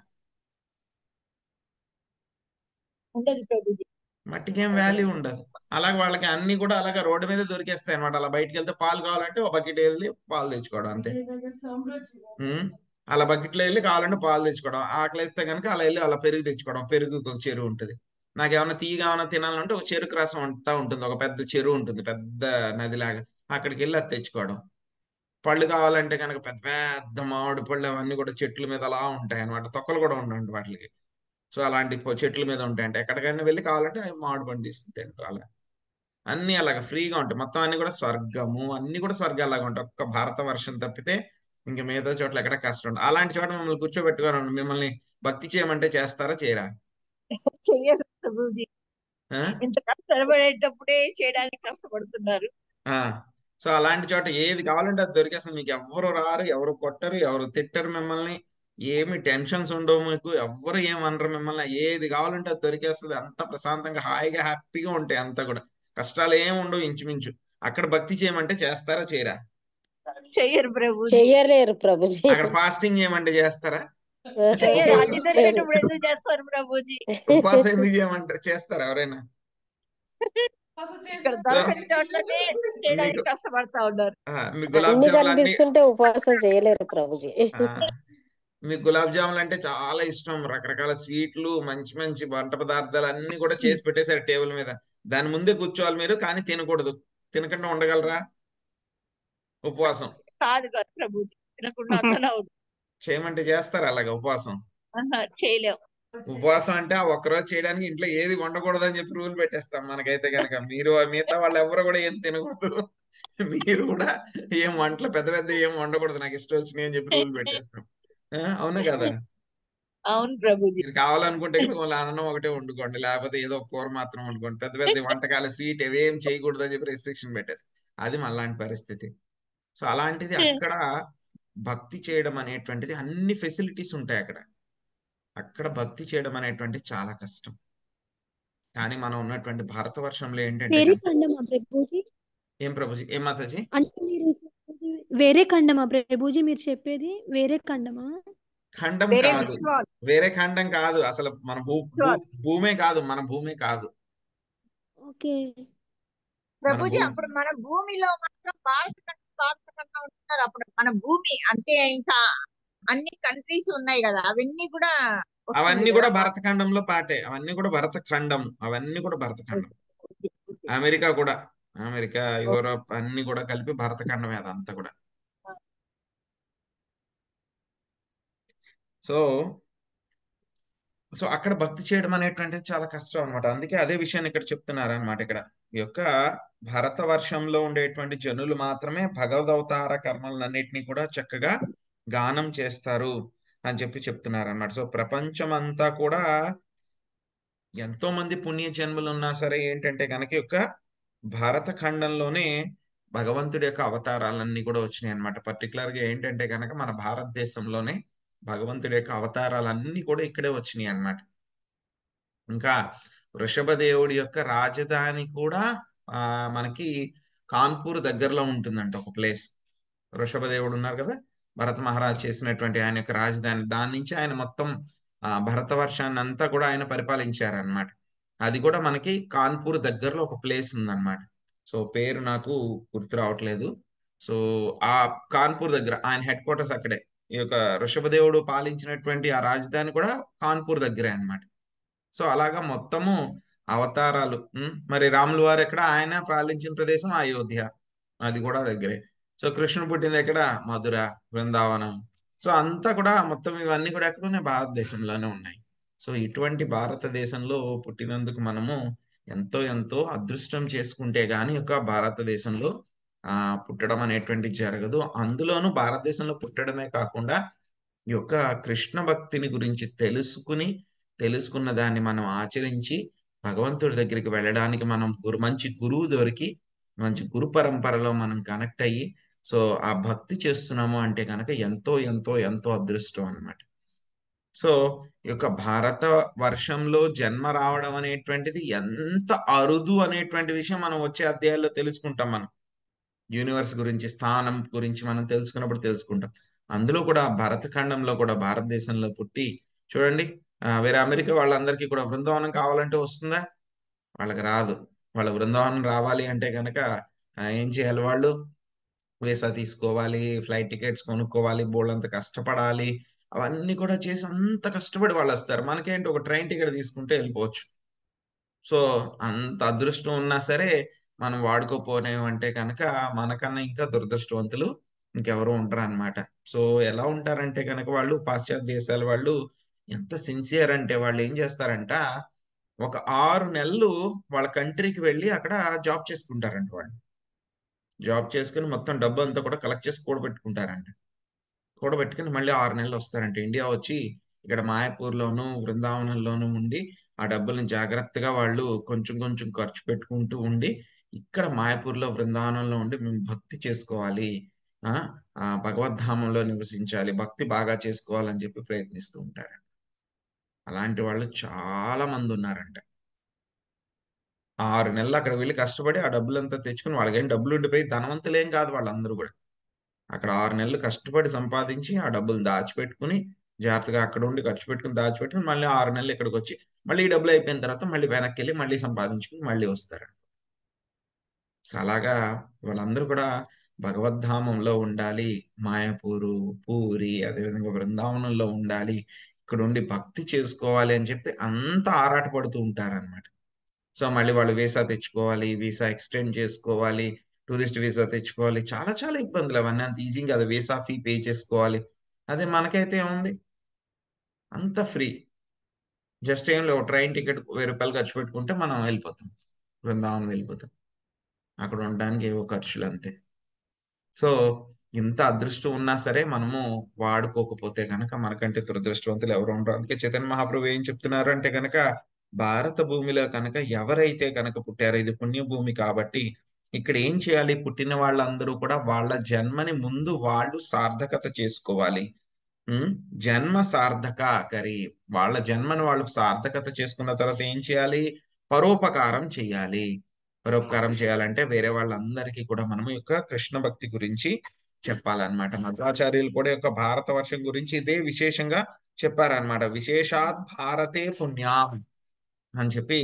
ఉండదు ప్రభుజీ. మట్టికి ఏం వాల్యూ ఉండదు. అలాగే వాళ్ళకి అన్ని కూడా అలాగే రోడ్డు మీద దొరికేస్తాయి అనమాట. అలా బయటికి వెళ్తే పాలు కావాలంటే ఒక బకెట్ వెళ్ళి పాలు తెచ్చుకోవడం అంతే. అలా బకెట్లో వెళ్ళి కావాలంటే పాలు తెచ్చుకోవడం. ఆకలి వేస్తే కనుక అలా వెళ్ళి అలా పెరుగు తెచ్చుకోవడం. పెరుగు ఒక చెరువు ఉంటుంది. నాకు ఏమైనా తీయగా ఏమైనా తినాలంటే ఒక చెరుకు రసం అంతా ఉంటుంది. ఒక పెద్ద చెరువు ఉంటుంది, పెద్ద నదిలాగా. అక్కడికి వెళ్ళి అది తెచ్చుకోవడం. పళ్ళు కావాలంటే కనుక పెద్ద పెద్ద మామిడి పళ్ళు అవన్నీ కూడా చెట్ల మీద అలా ఉంటాయి అనమాట. తొక్కలు కూడా ఉండండి వాటికి. సో అలాంటి చెట్ల మీద ఉంటాయంటే ఎక్కడికైనా వెళ్ళి కావాలంటే మామిడి పండు తీసుకుని తింటారు. అలా అన్ని అలాగా ఫ్రీగా ఉంటాయి. మొత్తం అన్ని కూడా స్వర్గము, అన్ని కూడా స్వర్గాలాగా ఉంటాయి. ఒక్క భారత వర్షం తప్పితే ఇంక మిగతా చోట్ల ఎక్కడ కష్టం ఉండదు. అలాంటి చోట మిమ్మల్ని కూర్చోబెట్టుకోరండి. మిమ్మల్ని భక్తి చేయమంటే చేస్తారా చేయరా? చెయ్యరు ప్రభుజీ. ఆ? ఇంత కష్టపడేటప్పుడే చేయడానికి కష్టపడుతున్నారు. సో అలాంటి చోట ఏది కావాలంటే అది దొరికేస్తుంది. మీకు ఎవరు రారు, ఎవరు కొట్టరు, ఎవరు తిట్టరు మిమ్మల్ని. ఏమి టెన్షన్స్ ఉండవు మీకు. ఎవ్వరు ఏమనరు మిమ్మల్ని. ఏది కావాలంటే అది దొరికేస్తుంది. అంత ప్రశాంతంగా హాయిగా హ్యాపీగా ఉంటాయి. అంతా కూడా కష్టాలు ఏమి ఉండవు ఇంచుమించు. అక్కడ భక్తి చేయమంటే చేస్తారా చేయరా? చెయ్యరు ప్రభుజీ. చెయ్యలేరు ప్రభుజీ. అక్కడ ఫాస్టింగ్ చేయమంటే చేస్తారా? చెయ్యరు. ఉపవాసం అది దొరికేటప్పుడు ఎందుకు చేస్తారు ప్రభుజీ? ఉపవాసం ఎందుకు చేయమంటారు? చేస్తారా ఎవరైనా? ఇక్కడ దొరకని చోట్లనే చేయడానికి కష్టపడతా ఉన్నారు. మీ గులాబ్ అన్ని జాములు అన్ని కనిపిస్తుంటే ఉపవాసం చేయలేరు ప్రభుజీ. మీకు గులాబ్ జాములు అంటే చాలా ఇష్టం. రకరకాల స్వీట్లు, మంచి మంచి వంట పదార్థాలు అన్ని కూడా చేసి పెట్టేశారు టేబుల్ మీద. దాని ముందే కూర్చోవాలి మీరు, కానీ తినకూడదు. తినకుండా ఉండగలరా? ఉపవాసం కాదు కాదు ప్రభుజీ, తినకుండా అసలు అవును. చేయమంటే చేస్తారా అలాగా ఉపవాసం? చేయలేము. ఉపవాసం అంటే ఆ ఒక్కరోజు చేయడానికి ఇంట్లో ఏది వండకూడదు అని చెప్పి రూల్ పెట్టేస్తాం. మనకైతే కనుక మీరు మిగతా వాళ్ళు ఎవరు కూడా ఏం తినకూడదు. మీరు కూడా ఏం వంటలు పెద్ద పెద్ద ఏం వండకూడదు, నాకు ఇష్టం వచ్చినాయి అని చెప్పి రూల్ పెట్టేస్తాం. అవునా కదా? అవును ప్రభుజీ. మీరు కావాలనుకుంటే వాళ్ళ అన్నం ఒకటే వండుకోండి, లేకపోతే ఏదో కూర మాత్రం వండుకోండి. పెద్ద పెద్ద వంటకాలు స్వీట్ ఏం చేయకూడదు అని చెప్పి రెస్ట్రిక్షన్ పెట్టేస్తాం. అది మళ్ళాంటి పరిస్థితి. సో అలాంటిది అక్కడ భక్తి చేయడం అనేటువంటిది అన్ని ఫెసిలిటీస్ ఉంటాయి అక్కడ. అక్కడ భక్తి చేయడం అనేటువంటి చాలా కష్టం. కానీ మనం ఉన్నటువంటి భారతవర్షంలో ఏంటంటే వేరే ఖండమా ప్రభుజీ? ఏం ప్రభుజీ? ఏం మాతాజీ? అంటే మీరు చెప్పేది వేరే ఖండమా ప్రభుజీ? మీరు చెప్పేది వేరే ఖండమా? ఖండం వేరే కాదు, విశ్వాలు. వేరే ఖండం కాదు. అసలు మన భూమే కాదు, మన భూమే కాదు. ఓకే ప్రభుజీ అప్పుడు మన భూమిలో మాత్రం భారతఖండం ఉంటున్నారు. అప్పుడు మన భూమి అంటే ఇంకా అన్ని కంట్రీస్ ఉన్నాయి కదా, అవన్నీ కూడా వస్తుంది అవన్నీ కదా. కూడా భరతఖండంలో పాటే. అవన్నీ కూడా భరతఖండం. అవన్నీ కూడా భరతఖండం. అమెరికా కూడా, అమెరికా, యూరోప్ అన్ని కూడా కలిపి భరతఖండమే అదంతా కూడా. సో సో అక్కడ భక్తి చేయడం అనేటువంటిది చాలా కష్టం అనమాట. అందుకే అదే విషయాన్ని ఇక్కడ చెప్తున్నారు అనమాట. ఇక్కడ ఈ యొక్క భారత వర్షంలో ఉండేటువంటి జనులు మాత్రమే భగవదవతార కర్మలన్నిటినీ కూడా చక్కగా గానం చేస్తారు అని చెప్పి చెప్తున్నారు అన్నమాట. సో ప్రపంచం అంతా కూడా ఎంతో మంది పుణ్య జన్మలు ఉన్నా సరే ఏంటంటే కనుక యొక్క భారత ఖండంలోనే భగవంతుడి యొక్క అవతారాలన్నీ కూడా వచ్చినాయి అనమాట. పర్టికులర్ గా ఏంటంటే కనుక మన భారతదేశంలోనే భగవంతుడి యొక్క అవతారాలన్నీ కూడా ఇక్కడే వచ్చినాయి అన్నమాట. ఇంకా వృషభదేవుడి యొక్క రాజధాని కూడా మనకి కాన్పూర్ దగ్గరలో ఉంటుందంట ఒక ప్లేస్. వృషభదేవుడు ఉన్నారు కదా, భరత మహారాజ్ చేసినటువంటి ఆయన యొక్క రాజధాని. దాని నుంచి ఆయన మొత్తం భరతవర్షాన్ని అంతా కూడా ఆయన పరిపాలించారనమాట. అది కూడా మనకి కాన్పూర్ దగ్గరలో ఒక ప్లేస్ ఉందన్నమాట. సో పేరు నాకు గుర్తు రావట్లేదు. సో ఆ కాన్పూర్ దగ్గర ఆయన హెడ్ క్వార్టర్స్ అక్కడే. ఈ యొక్క వృషభదేవుడు పాలించినటువంటి ఆ రాజధాని కూడా కాన్పూర్ దగ్గరే అన్నమాట. సో అలాగా మొత్తము అవతారాలు. మరి రాముల వారు ఎక్కడ? ఆయన పాలించిన ప్రదేశం అయోధ్య, అది కూడా దగ్గరే. సో కృష్ణుడు పుట్టింది ఎక్కడ? మధుర, బృందావనం. సో అంతా కూడా మొత్తం ఇవన్నీ కూడా ఎక్కడ భారతదేశంలోనే ఉన్నాయి. సో ఇటువంటి భారతదేశంలో పుట్టినందుకు మనము ఎంతో ఎంతో అదృష్టం చేసుకుంటే గాని యొక్క భారతదేశంలో పుట్టడం అనేటువంటి జరగదు. అందులోనూ భారతదేశంలో పుట్టడమే కాకుండా ఈ యొక్క కృష్ణ భక్తిని గురించి తెలుసుకున్న దాన్ని మనం ఆచరించి భగవంతుడి దగ్గరికి వెళ్ళడానికి మనం మంచి గురువు దొరికి మంచి గురు పరంపరలో మనం కనెక్ట్ అయ్యి సో ఆ భక్తి చేస్తున్నాము అంటే కనుక ఎంతో ఎంతో ఎంతో అదృష్టం అన్నమాట. సో ఈ యొక్క భారత వర్షంలో జన్మ రావడం అనేటువంటిది ఎంత అరుదు అనేటువంటి విషయం మనం వచ్చే అధ్యాయాల్లో తెలుసుకుంటాం. మనం యూనివర్స్ గురించి, స్థానం గురించి మనం తెలుసుకున్నప్పుడు తెలుసుకుంటాం. అందులో కూడా భరతఖండంలో కూడా భారతదేశంలో పుట్టి చూడండి, వేరే అమెరికా వాళ్ళందరికీ కూడా బృందావనం కావాలంటే వస్తుందా? వాళ్ళకి రాదు. వాళ్ళ బృందావనం రావాలి అంటే కనుక ఏం చేయాలి? వాళ్ళు వీసా తీసుకోవాలి, ఫ్లైట్ టికెట్స్ కొనుక్కోవాలి, బోళ్ళంత కష్టపడాలి. అవన్నీ కూడా చేసి అంత కష్టపడి వాళ్ళు వస్తారు. మనకేంటి, ఒక ట్రైన్ టికెట్ తీసుకుంటే వెళ్ళిపోవచ్చు. సో అంత అదృష్టం ఉన్నా సరే మనం వాడుకోపోనేమంటే కనుక మనకన్నా ఇంకా దురదృష్టవంతులు ఇంకెవరు ఉంటారు అనమాట. సో ఎలా ఉంటారంటే కనుక వాళ్ళు పాశ్చాత్య దేశాల వాళ్ళు ఎంత సిన్సియర్ అంటే వాళ్ళు ఏం చేస్తారంట, ఒక 6 నెలలు వాళ్ళ కంట్రీకి వెళ్ళి అక్కడ జాబ్ చేసుకుంటారంట. వాళ్ళు జాబ్ చేసుకుని మొత్తం డబ్బు అంతా కూడా కలెక్ట్ చేసి కూడబెట్టుకుంటారంట. కూడబెట్టుకుని మళ్ళీ 6 నెలలు వస్తారంట. ఇండియా వచ్చి ఇక్కడ మాయాపూర్లోను బృందావనంలోను ఉండి ఆ డబ్బుల్ని జాగ్రత్తగా వాళ్ళు కొంచెం కొంచెం ఖర్చు పెట్టుకుంటూ ఉండి ఇక్కడ మాయాపూర్లో బృందావనంలో ఉండి మేము భక్తి చేసుకోవాలి, ఆ ఆ భగవద్ధామంలో నివసించాలి, భక్తి బాగా చేసుకోవాలని చెప్పి ప్రయత్నిస్తూ ఉంటారు. అలాంటి వాళ్ళు చాలా మంది ఉన్నారంట. 6 నెలలు అక్కడ వెళ్ళి కష్టపడి ఆ డబ్బులంతా తెచ్చుకుని, వాళ్ళకేం డబ్బులు ఉండిపోయి ధనవంతులేం కాదు వాళ్ళందరూ కూడా. అక్కడ 6 నెలలు కష్టపడి సంపాదించి ఆ డబ్బులు దాచిపెట్టుకుని జాగ్రత్తగా అక్కడ ఉండి ఖర్చు పెట్టుకుని దాచిపెట్టుకుని మళ్ళీ 6 నెలలు ఇక్కడికి వచ్చి మళ్ళీ ఈ డబ్బులు అయిపోయిన తర్వాత మళ్ళీ వెనక్కి వెళ్ళి మళ్ళీ సంపాదించుకుని మళ్ళీ వస్తారు. సో అలాగా వాళ్ళందరూ కూడా భగవద్ధామంలో ఉండాలి, మాయాపూరు, పూరి, అదేవిధంగా బృందావనంలో ఉండాలి, ఇక్కడ ఉండి భక్తి చేసుకోవాలి అని చెప్పి అంత ఆరాటపడుతూ ఉంటారన్నమాట. సో మళ్ళీ వాళ్ళు వీసా తెచ్చుకోవాలి, వీసా ఎక్స్టెండ్ చేసుకోవాలి, టూరిస్ట్ వీసా తెచ్చుకోవాలి, చాలా చాలా ఇబ్బందులు. అవన్నీ అంత ఈజీ కాదు. వీసా ఫీ పే చేసుకోవాలి. అదే మనకైతే ఏముంది, అంత ఫ్రీ. జస్ట్ ఏం లేవు, ట్రైన్ టికెట్ 1000 రూపాయలు ఖర్చు పెట్టుకుంటే మనం వెళ్ళిపోతాం, బృందావనం వెళ్ళిపోతాం. అక్కడ ఉండడానికి ఏవో ఖర్చులు అంతే. సో ఇంత అదృష్టం ఉన్నా సరే మనము వాడుకోకపోతే కనుక మనకంటే దురదృష్టవంతులు ఎవరు ఉండరు. అందుకే చైతన్య మహాప్రభు ఏం చెప్తున్నారు అంటే కనుక, భారత భూమిలో కనుక ఎవరైతే కనుక పుట్టారో ఇది పుణ్యభూమి కాబట్టి ఇక్కడ ఏం చేయాలి, పుట్టిన వాళ్ళందరూ కూడా వాళ్ళ జన్మని ముందు వాళ్ళు సార్థకత చేసుకోవాలి. జన్మ సార్థక కరి, వాళ్ళ జన్మను వాళ్ళు సార్థకత చేసుకున్న తర్వాత ఏం చేయాలి, పరోపకారం చేయాలి. పరోపకారం చేయాలంటే వేరే వాళ్ళందరికీ కూడా మనము యొక్క కృష్ణ భక్తి గురించి చెప్పాలన్నమాట. మధ్వాచార్యులు కూడా యొక్క భారత వర్షం గురించి ఇదే విశేషంగా చెప్పారనమాట. విశేషాత్ భారతే పుణ్యాం అని చెప్పి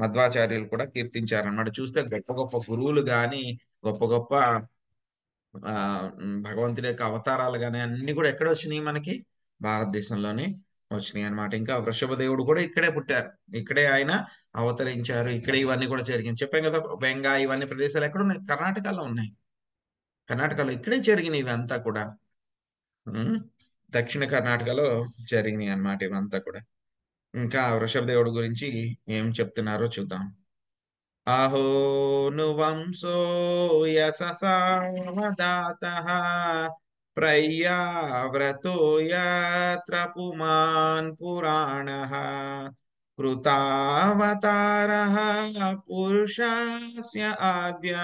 మధ్వాచార్యులు కూడా కీర్తించారనమాట. చూస్తే గొప్ప గొప్ప గురువులు గాని, గొప్ప గొప్ప భగవంతుడి యొక్క అవతారాలు గాని అన్ని కూడా ఎక్కడ వచ్చినాయి, మనకి భారతదేశంలోనే వచ్చినాయి అనమాట. ఇంకా వృషభదేవుడు కూడా ఇక్కడే పుట్టారు, ఇక్కడే ఆయన అవతరించారు, ఇక్కడే ఇవన్నీ కూడా జరిగింది. చెప్పాం కదా, బెంగా ఇవన్నీ ప్రదేశాలు ఎక్కడ ఉన్నాయి, కర్ణాటకలో ఉన్నాయి. కర్ణాటకలో ఇక్కడే జరిగినాయి ఇవంతా కూడా. దక్షిణ కర్ణాటకలో జరిగినాయి అన్నమాట ఇవంతా కూడా. ఇంకా వృషభదేవుడు గురించి ఏం చెప్తున్నారో చూద్దాం. అహో నువంశో యశసావదాతః ప్రయ్యావ్రతో యత్ర పుమాన్ పురాణః కృతావతారః పురుషస్య ఆద్య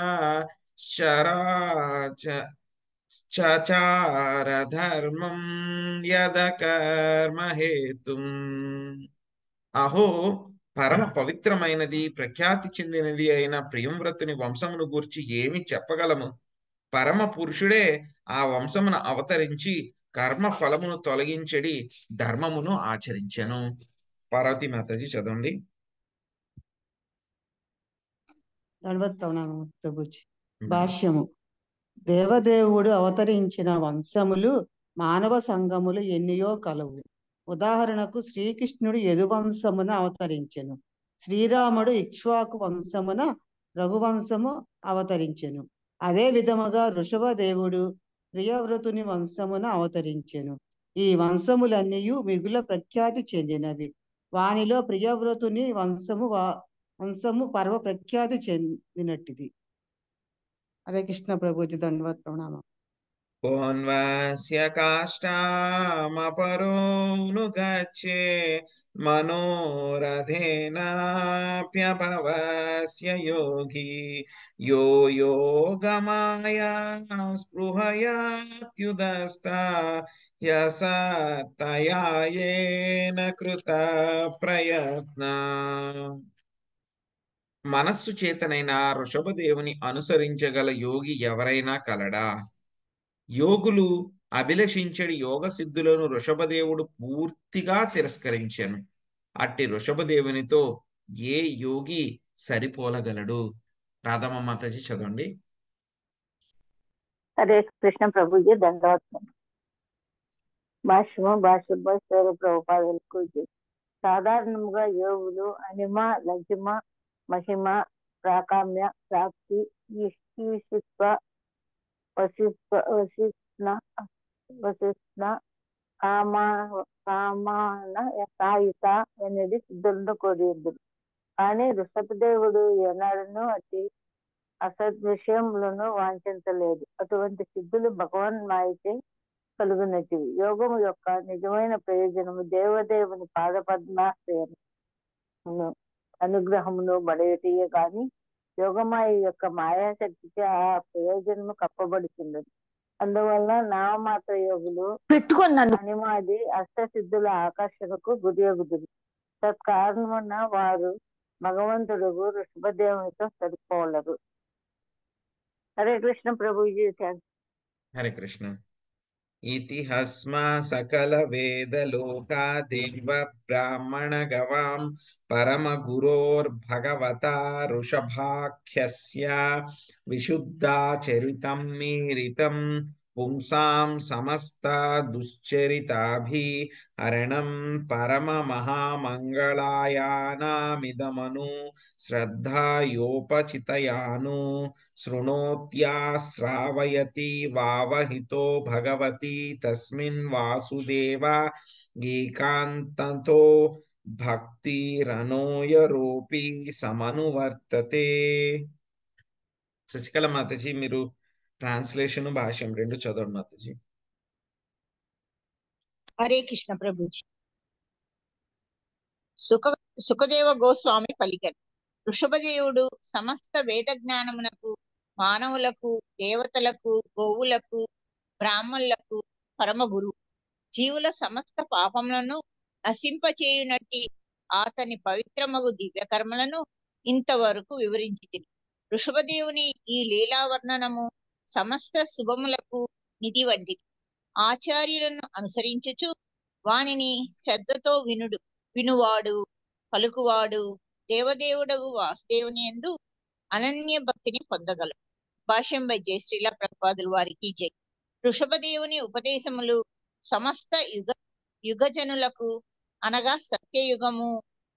చచార ధర్మం యదకర్మ హేతుం. అహో పరమ పవిత్రమైనది, ప్రఖ్యాతి చెందినది అయిన ప్రియంవ్రతుని వంశమును గూర్చి ఏమి చెప్పగలము? పరమ పురుషుడే ఆ వంశమును అవతరించి కర్మ ఫలమును తొలగించడి ధర్మమును ఆచరించెను. పార్వతీ మాతాజీ చదవండి. ప్రభుజీ. భాష్యము. దేవదేవుడు అవతరించిన వంశములు మానవ సంఘములు ఎన్నియో కలవు. ఉదాహరణకు శ్రీకృష్ణుడు యదువంశమున అవతరించెను, శ్రీరాముడు ఇక్ష్వాకు వంశమున రఘువంశము అవతరించెను. అదే విధముగా వృషభదేవుడు ప్రియవ్రతుని వంశమున అవతరించెను. ఈ వంశములన్నీ మిగుల ప్రఖ్యాతి చెందినవి. వానిలో ప్రియవ్రతుని వంశము పర్వ ప్రఖ్యాతి చెందినట్టిది. హరే కృష్ణ ప్రభుజీ, ధన్యవాద ప్రణామం. కోన్వస్య కాష్టామపరోను గచ్చే మనోరథేనాప్యభవస్య యోగి యో యోగమాయా స్పృహయాత్యుదస్తా యసతయాయేన కృత ప్రయత్న. మనస్సు చేతనైన వృషభదేవుని అనుసరించగల యోగి ఎవరైనా కలడా? యోగులు అభిలషించడి యోగ సిద్ధులను వృషభదేవుడు పూర్తిగా తిరస్కరించెను. అట్టి వృషభదేవునితో ఏ యోగి సరిపోలగలడు? రాధమ్మ మాతాజీ చదవండి. హరే కృష్ణ ప్రభుజీ దండవత్వం. భాష్య ప్రభుపాదులకు సాధారణంగా యోగులు అనిమ లజ్మ మహిమ ప్రాకామ్య ప్రాప్తి ఈశిత్వ వశిష్ణ కామాన సాయుత అనేది సిద్ధులను కోరిద్దురు. కానీ వృషభదేవుడు ఏనాడును అతి అసదృశ్యములను వాంఛించలేదు. అటువంటి సిద్ధులు భగవాన్ మాయచే కలుగునటివి. యోగము యొక్క నిజమైన ప్రయోజనము దేవదేవుని పాదపద్మాశ్రయమును అనుగ్రహమును బడయటియే గాని యోగమాయ యొక్క మాయాశక్తికి ఆ ప్రయోజనము కప్పబడుతున్నది. అందువల్ల నామమాత్ర యోగులు అనిమాది అష్టసిద్ధుల ఆకర్షణకు గురియగుదురు. తత్కారణమున వారు భగవంతుడు వృషభదేవునితో సరిపోలరు. హరే కృష్ణ ప్రభుజీ. హరే కృష్ణ. ఇతిహస్మా సకల వేద లోకా దేవ బ్రాహ్మణ గవాం పరమ గురోర్భగవతా ఋషభాఖ్యస్య విశుద్ధాచరితం మీరితం పుంసాం సమస్త దుశ్చరితాభి హరణం పరమ మహామంగళాయానామిదమను శ్రద్ధాయోపచితయాను శృణోత్యాశ్రావయతి వావహితో భగవతి తస్మిన్ వాసుదేవ ఏకాంతతో భక్తిరనోయరూపి సమనువర్తతే. శశికళ మాతాజీ మీరు ట్రాన్స్లేషన్ భాష్యం రెండు చదవండి మాతాజీ. హరే కృష్ణ ప్రభుజీ. సుఖదేవ గోస్వామి పలికరు. వృషభదేవుడు సమస్త వేద జ్ఞానమునకు, మానవులకు, దేవతలకు, గోవులకు, బ్రాహ్మణులకు పరమ గురువు. జీవుల సమస్త పాపములను నశింపచేయునట్టి అతని పవిత్రమగు దివ్యకర్మలను ఇంతవరకు వివరించింది. వృషభదేవుని ఈ లీలావర్ణనము సమస్త శుభములకు నిధి వంటిది. ఆచార్యులను అనుసరించుచు వానిని శ్రద్ధతో వినువాడు పలుకువాడు దేవదేవుడగు వాసుదేవుని యందు అనన్య భక్తిని పొందగలడు. భాష్యం బై జయశ్రీల ప్రభుపాదుల వారికి జై. వృషభదేవుని ఉపదేశములు సమస్త యుగజనులకు అనగా సత్యయుగము,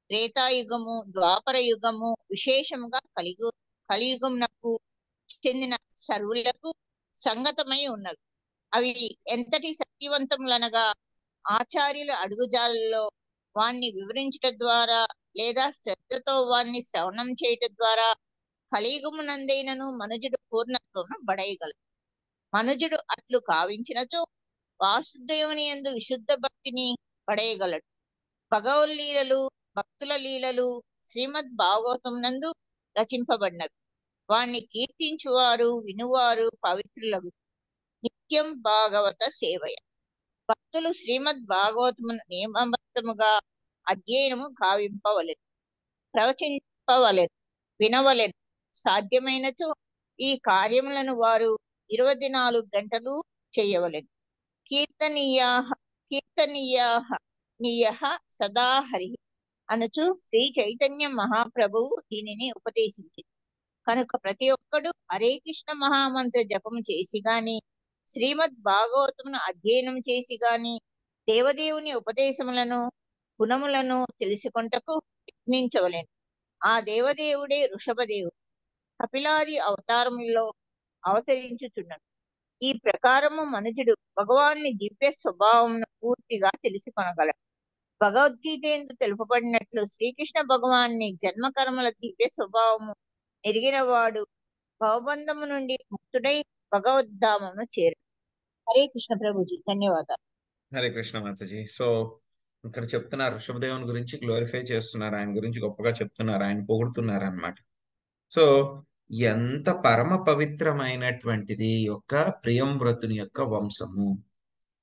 త్రేతాయుగము, ద్వాపర యుగము, విశేషముగా కలియుగమునకు చెందిన సర్వులకు సంగతమై ఉన్నవి. అవి ఎంతటి శక్తివంతములనగా ఆచార్యుల అడుగుజాలలో వాణ్ణి వివరించడం ద్వారా లేదా శ్రద్ధతో వాణ్ణి శ్రవణం చేయటం ద్వారా కలియుగమునందైనను మనుజుడు పూర్ణత్వమును బడయగలడు. మనుజుడు అట్లు కావించినచో వాసుదేవుని యందు విశుద్ధ భక్తిని పడేయగలడు. భగవల్లీలలు భక్తుల లీలలు శ్రీమద్ భాగవతం నందు రచింపబడినవి. వాణ్ణి కీర్తించువారు వినువారు పవిత్రులకు. నిత్యం భాగవత సేవయ. భక్తులు శ్రీమద్ భాగవతమును నియమబద్ధముగా అధ్యయనము గావింపవలెను, ప్రవచింపవలెను, వినవలెను. సాధ్యమైనచో ఈ కార్యములను వారు 24 గంటలు చేయవలెను. కీర్తనీయ సదా హరి అనుచు శ్రీ చైతన్య మహాప్రభువు దీనిని ఉపదేశించింది. కనుక ప్రతి ఒక్కడు హరే కృష్ణ మహామంత్ర జపము చేసి గాని, శ్రీమద్ భాగవతమును అధ్యయనం చేసి గాని దేవదేవుని ఉపదేశములను గుణములను తెలుసుకొంటకు యత్నించవలెను. ఆ దేవదేవుడే వృషభదేవుడు కపిలాది అవతారములలో అవతరించుచున్నాడు. ఈ ప్రకారము మనుజుడు భగవాన్ని దివ్య స్వభావమును పూర్తిగా తెలుసుకొనగలడు. భగవద్గీత యందు తెలుపబడినట్లు శ్రీకృష్ణ భగవాన్ని జన్మకర్మల దివ్య స్వభావము ఎరిగిన వాడు భవబంధము నుండి ముక్తుడై భగవద్ధామమును చేరు. హరే కృష్ణ ప్రభుజీ, ధన్యవాదాలు. హరే కృష్ణ మాతాజీ. సో ఇక్కడ చెప్తున్నారు ఋషభదేవుని గురించి గ్లోరిఫై చేస్తున్నారు, ఆయన గురించి గొప్పగా చెప్తున్నారు, ఆయన పొగుడుతున్నారు అన్నమాట. సో ఎంత పరమ పవిత్రమైనటువంటిది యొక్క ప్రియంవ్రతుని యొక్క వంశము.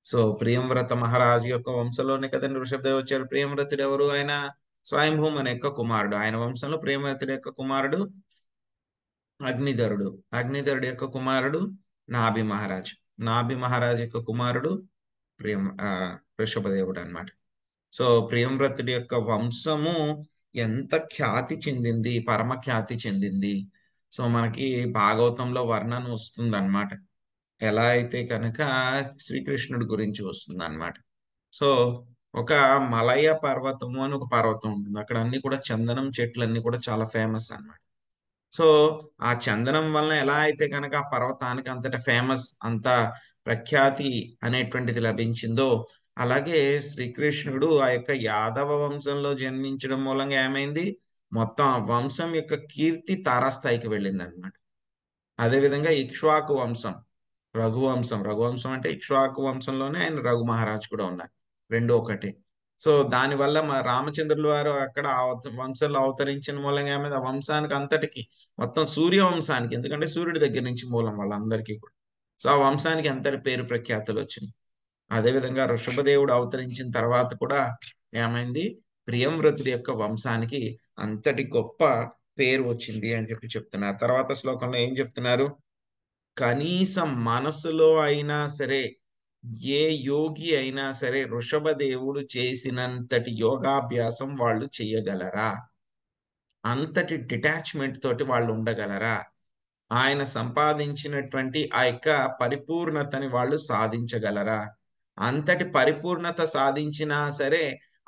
సో ప్రియంవ్రత మహారాజు యొక్క వంశంలోనే కదండి ఋషభదేవ్ వచ్చారు. ప్రియంవ్రతుడు ఎవరు? ఆయన స్వయంభూమ్ అనే యొక్క కుమారుడు. ఆయన వంశంలో ప్రియంవ్రతుడి యొక్క కుమారుడు అగ్నిధరుడు. అగ్నిధరుడు యొక్క కుమారుడు నాభి మహారాజ్. నాభి మహారాజ్ యొక్క కుమారుడు ఋషభదేవుడు అన్నమాట. సో ప్రియంవ్రతుడి యొక్క వంశము ఎంత ఖ్యాతి చెందింది, పరమ ఖ్యాతి చెందింది. సో మనకి భాగవతంలో వర్ణన వస్తుంది అన్నమాట, ఎలా అయితే కనుక శ్రీకృష్ణుడి గురించి వస్తుంది అన్నమాట. సో ఒక మలయ పర్వతము అని ఒక పర్వతం ఉంటుంది, అక్కడ అన్ని కూడా చందనం చెట్లు అన్ని కూడా చాలా ఫేమస్ అన్నమాట. సో ఆ చందనం వలన ఎలా అయితే కనుక ఆ పర్వతానికి అంతట ఫేమస్, అంత ప్రఖ్యాతి అనేటువంటిది లభించిందో, అలాగే శ్రీకృష్ణుడు ఆ యొక్క యాదవ వంశంలో జన్మించడం మూలంగా ఏమైంది, మొత్తం ఆ వంశం యొక్క కీర్తి తారాస్థాయికి వెళ్ళింది అనమాట. అదేవిధంగా ఇక్ష్వాకు వంశం, రఘువంశం అంటే ఇక్ష్వాకు వంశంలోనే ఆయన రఘు మహారాజ్ కూడా ఉన్నారు, రెండు ఒకటి. సో దానివల్ల మా రామచంద్రుల వారు అక్కడ వంశంలో అవతరించిన మూలంగా ఏమైంది, ఆ వంశానికి అంతటికి, మొత్తం సూర్య వంశానికి, ఎందుకంటే సూర్యుడి దగ్గర నుంచి మూలం వాళ్ళందరికీ కూడా. సో ఆ వంశానికి ఎంతటి పేరు ప్రఖ్యాతులు వచ్చినాయి. అదేవిధంగా ఋషభదేవుడు అవతరించిన తర్వాత కూడా ఏమైంది, ప్రియంవ్రతుడి యొక్క వంశానికి అంతటి గొప్ప పేరు వచ్చింది అని చెప్పి చెప్తున్నారు. తర్వాత శ్లోకంలో ఏం చెప్తున్నారు, కనీసం మనసులో అయినా సరే ఏ యోగి అయినా సరే ఋషభదేవుడు చేసినంతటి యోగాభ్యాసం వాళ్ళు చేయగలరా? అంతటి డిటాచ్మెంట్ తోటి వాళ్ళు ఉండగలరా? ఆయన సంపాదించినటువంటి ఆ యొక్క పరిపూర్ణతని వాళ్ళు సాధించగలరా? అంతటి పరిపూర్ణత సాధించినా సరే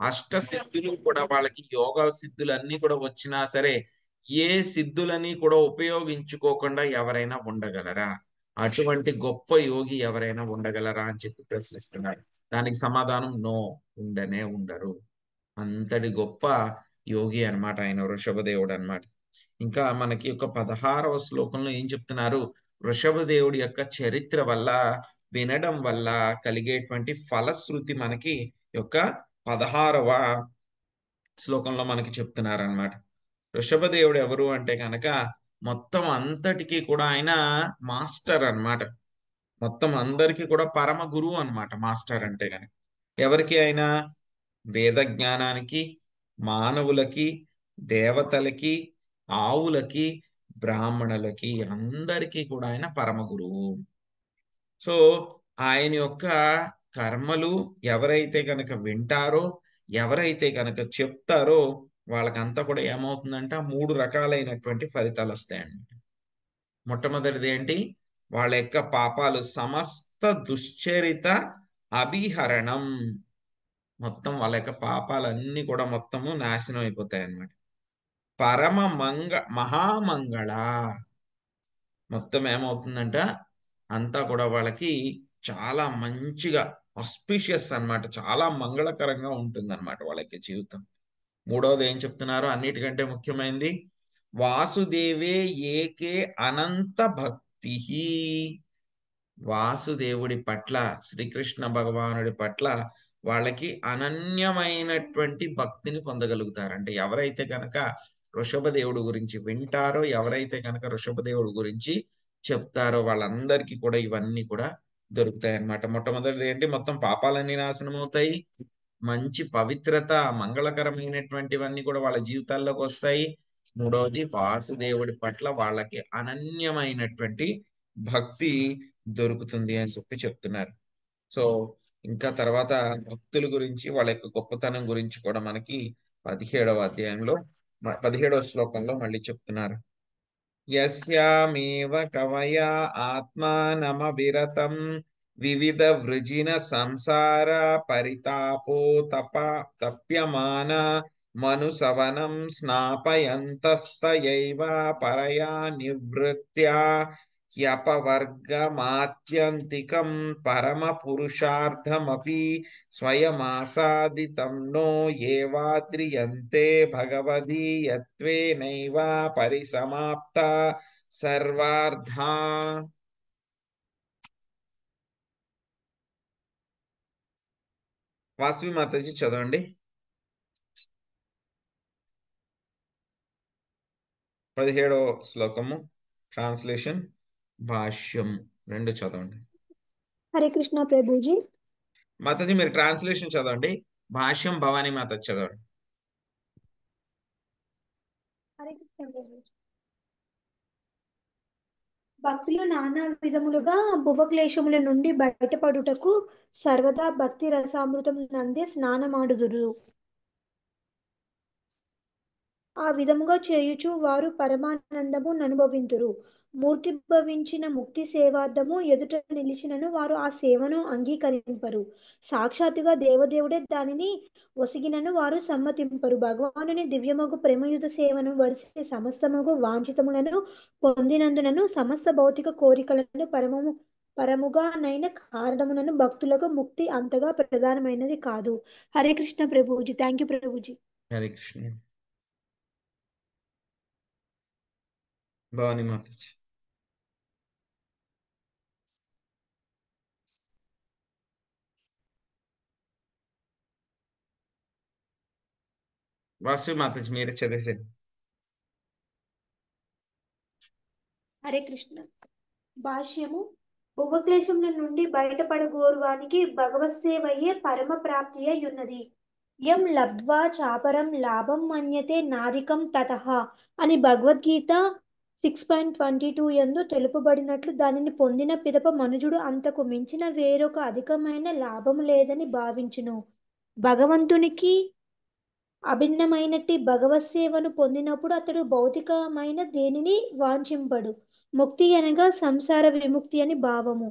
అష్ట సిద్ధులు కూడా వాళ్ళకి, యోగా సిద్ధులు అన్ని కూడా వచ్చినా సరే ఏ సిద్ధులని కూడా ఉపయోగించుకోకుండా ఎవరైనా ఉండగలరా? అటువంటి గొప్ప యోగి ఎవరైనా ఉండగలరా అని చెప్పి ప్రశ్నిస్తున్నారు. దానికి సమాధానం నో, ఉండనే ఉండరు. అంతటి గొప్ప యోగి అన్నమాట ఆయన వృషభదేవుడు అన్నమాట. ఇంకా మనకి ఒక 16వ శ్లోకంలో ఏం చెప్తున్నారు, వృషభదేవుడి యొక్క చరిత్ర వల్ల, వినడం వల్ల కలిగేటువంటి ఫలశ్రుతి మనకి యొక్క 16వ శ్లోకంలో మనకి చెప్తున్నారు అన్నమాట. వృషభదేవుడు ఎవరు అంటే కనుక మొత్తం అంతటికి కూడా ఆయన మాస్టర్ అన్నమాట. మొత్తం అందరికీ కూడా పరమ గురువు అన్నమాట మాస్టర్ అంటే కనుక. ఎవరికి? ఆయన వేద జ్ఞానానికి, మానవులకి, దేవతలకి, ఆవులకి, బ్రాహ్మణులకి, అందరికీ కూడా ఆయన పరమ గురువు. సో ఆయన యొక్క కర్మలు ఎవరైతే కనుక వింటారో, ఎవరైతే కనుక చెప్తారో, వాళ్ళకంతా కూడా ఏమవుతుందంటే 3 రకాలైనటువంటి ఫలితాలు వస్తాయండి. మొట్టమొదటిది ఏంటి, వాళ్ళ యొక్క పాపాలు, సమస్త దుశ్చరిత అభిహరణం, మొత్తం వాళ్ళ యొక్క పాపాలన్నీ కూడా మొత్తము నాశనం అయిపోతాయి అన్నమాట. పరమ మహామంగళ, మొత్తం ఏమవుతుందంట, అంతా కూడా వాళ్ళకి చాలా మంచిగా ఆస్పిషియస్ అన్నమాట, చాలా మంగళకరంగా ఉంటుంది అన్నమాట వాళ్ళకి జీవితం. మూడవది ఏం చెప్తున్నారు, అన్నిటికంటే ముఖ్యమైనది, వాసుదేవే ఏకే అనంత భక్తి. వాసుదేవుడి పట్ల, శ్రీకృష్ణ భగవానుడి పట్ల వాళ్ళకి అనన్యమైనటువంటి భక్తిని పొందగలుగుతారు. అంటే ఎవరైతే కనుక వృషభదేవుడు గురించి వింటారో, ఎవరైతే కనుక వృషభదేవుడు గురించి చెప్తారో, వాళ్ళందరికీ కూడా ఇవన్నీ కూడా దొరుకుతాయి అన్నమాట. మొట్టమొదటిది ఏంటి, మొత్తం పాపాలన్నీ నాశనం అవుతాయి. మంచి పవిత్రత, మంగళకరమైనటువంటివన్నీ కూడా వాళ్ళ జీవితాల్లోకి వస్తాయి. మూడవది, వాసుదేవుడి పట్ల వాళ్ళకి అనన్యమైనటువంటి భక్తి దొరుకుతుంది అని చెప్పి చెప్తున్నారు. సో ఇంకా తర్వాత భక్తుల గురించి, వాళ్ళ యొక్క గొప్పతనం గురించి కూడా మనకి 17వ అధ్యాయంలో 17వ శ్లోకంలో మళ్ళీ చెప్తున్నారు. యస్యామేవ కవయా ఆత్మానమవిరతం వివిధ వృజిన సంసార పరితాపో తప్యమాన మనుసవనం స్నాపయంతస్తయైవ పరయా నివృత్త్యా హ్యపవర్గమాత్యంతికం పరమ పురుషార్థమపి స్వయమాసాదితం నో ఏవాద్రియంతే భగవదీయత్వేనైవ పరిసమాప్త సర్వార్థా. వాసవి మాతాజీ చదవండి. 17వ శ్లోకము ట్రాన్స్లేషన్, భాష్యం రెండు చదవండి. హరే కృష్ణ ప్రభుజీ. మాతాజీ మీరు ట్రాన్స్లేషన్ చదవండి, భాష్యం భవానీ మాత చదవండి. హరే కృష్ణ ప్రభుజీ. భక్తులు నానా విధములుగా భువక్లేశముల నుండి బయటపడుటకు సర్వదా భక్తి రసామృతం నందే స్నానమాడుదురు. ఆ విధముగా చేయుచు వారు పరమానందము ననుభవింతురు. మూర్తి భవించిన ముక్తి సేవార్థము ఎదుట నిలిచినను వారు ఆ సేవను అంగీకరింపరు. సాక్షాత్తుగా దేవదేవుడే దానిని ఒసిగినను వారు సమ్మతింపరు. భగవానుని దివ్యమగు ప్రేమయుత సేవను వడిసి సమస్తమగు వాంఛితములను పొందినందునను సమస్త భౌతిక కోరికలను పరముగా నైన కారణమునను భక్తులకు ముక్తి అంతగా ప్రధానమైనది కాదు. హరే కృష్ణ ప్రభుజీ. Thank you Prabhuji. హరే కృష్ణ. భవానీ మాతాజీ. వాసవి మాతాజీ మీరే చదివేసారు. హరే కృష్ణ. భాష్యము. భువక్లేశముల నుండి బయటపడగోరువానికి భగవత్ సేవయే పరమ ప్రాప్తి అయి ఉన్నది. యం లబ్ధ్వా చాపరం లాభం మన్యతే నాదికం తతః అని భగవద్గీత 6.22 యందు తెలుపబడినట్లు దానిని పొందిన పిదప మనుజుడు అంతకు మించిన వేరొక అధికమైన లాభము లేదని భావించును. భగవంతునికి అభిన్నమైనట్టి భగవత్ సేవను పొందినప్పుడు అతడు భౌతికమైన దేనిని వాంఛింపడు. ముక్తి అనగా సంసార విముక్తి అని భావము.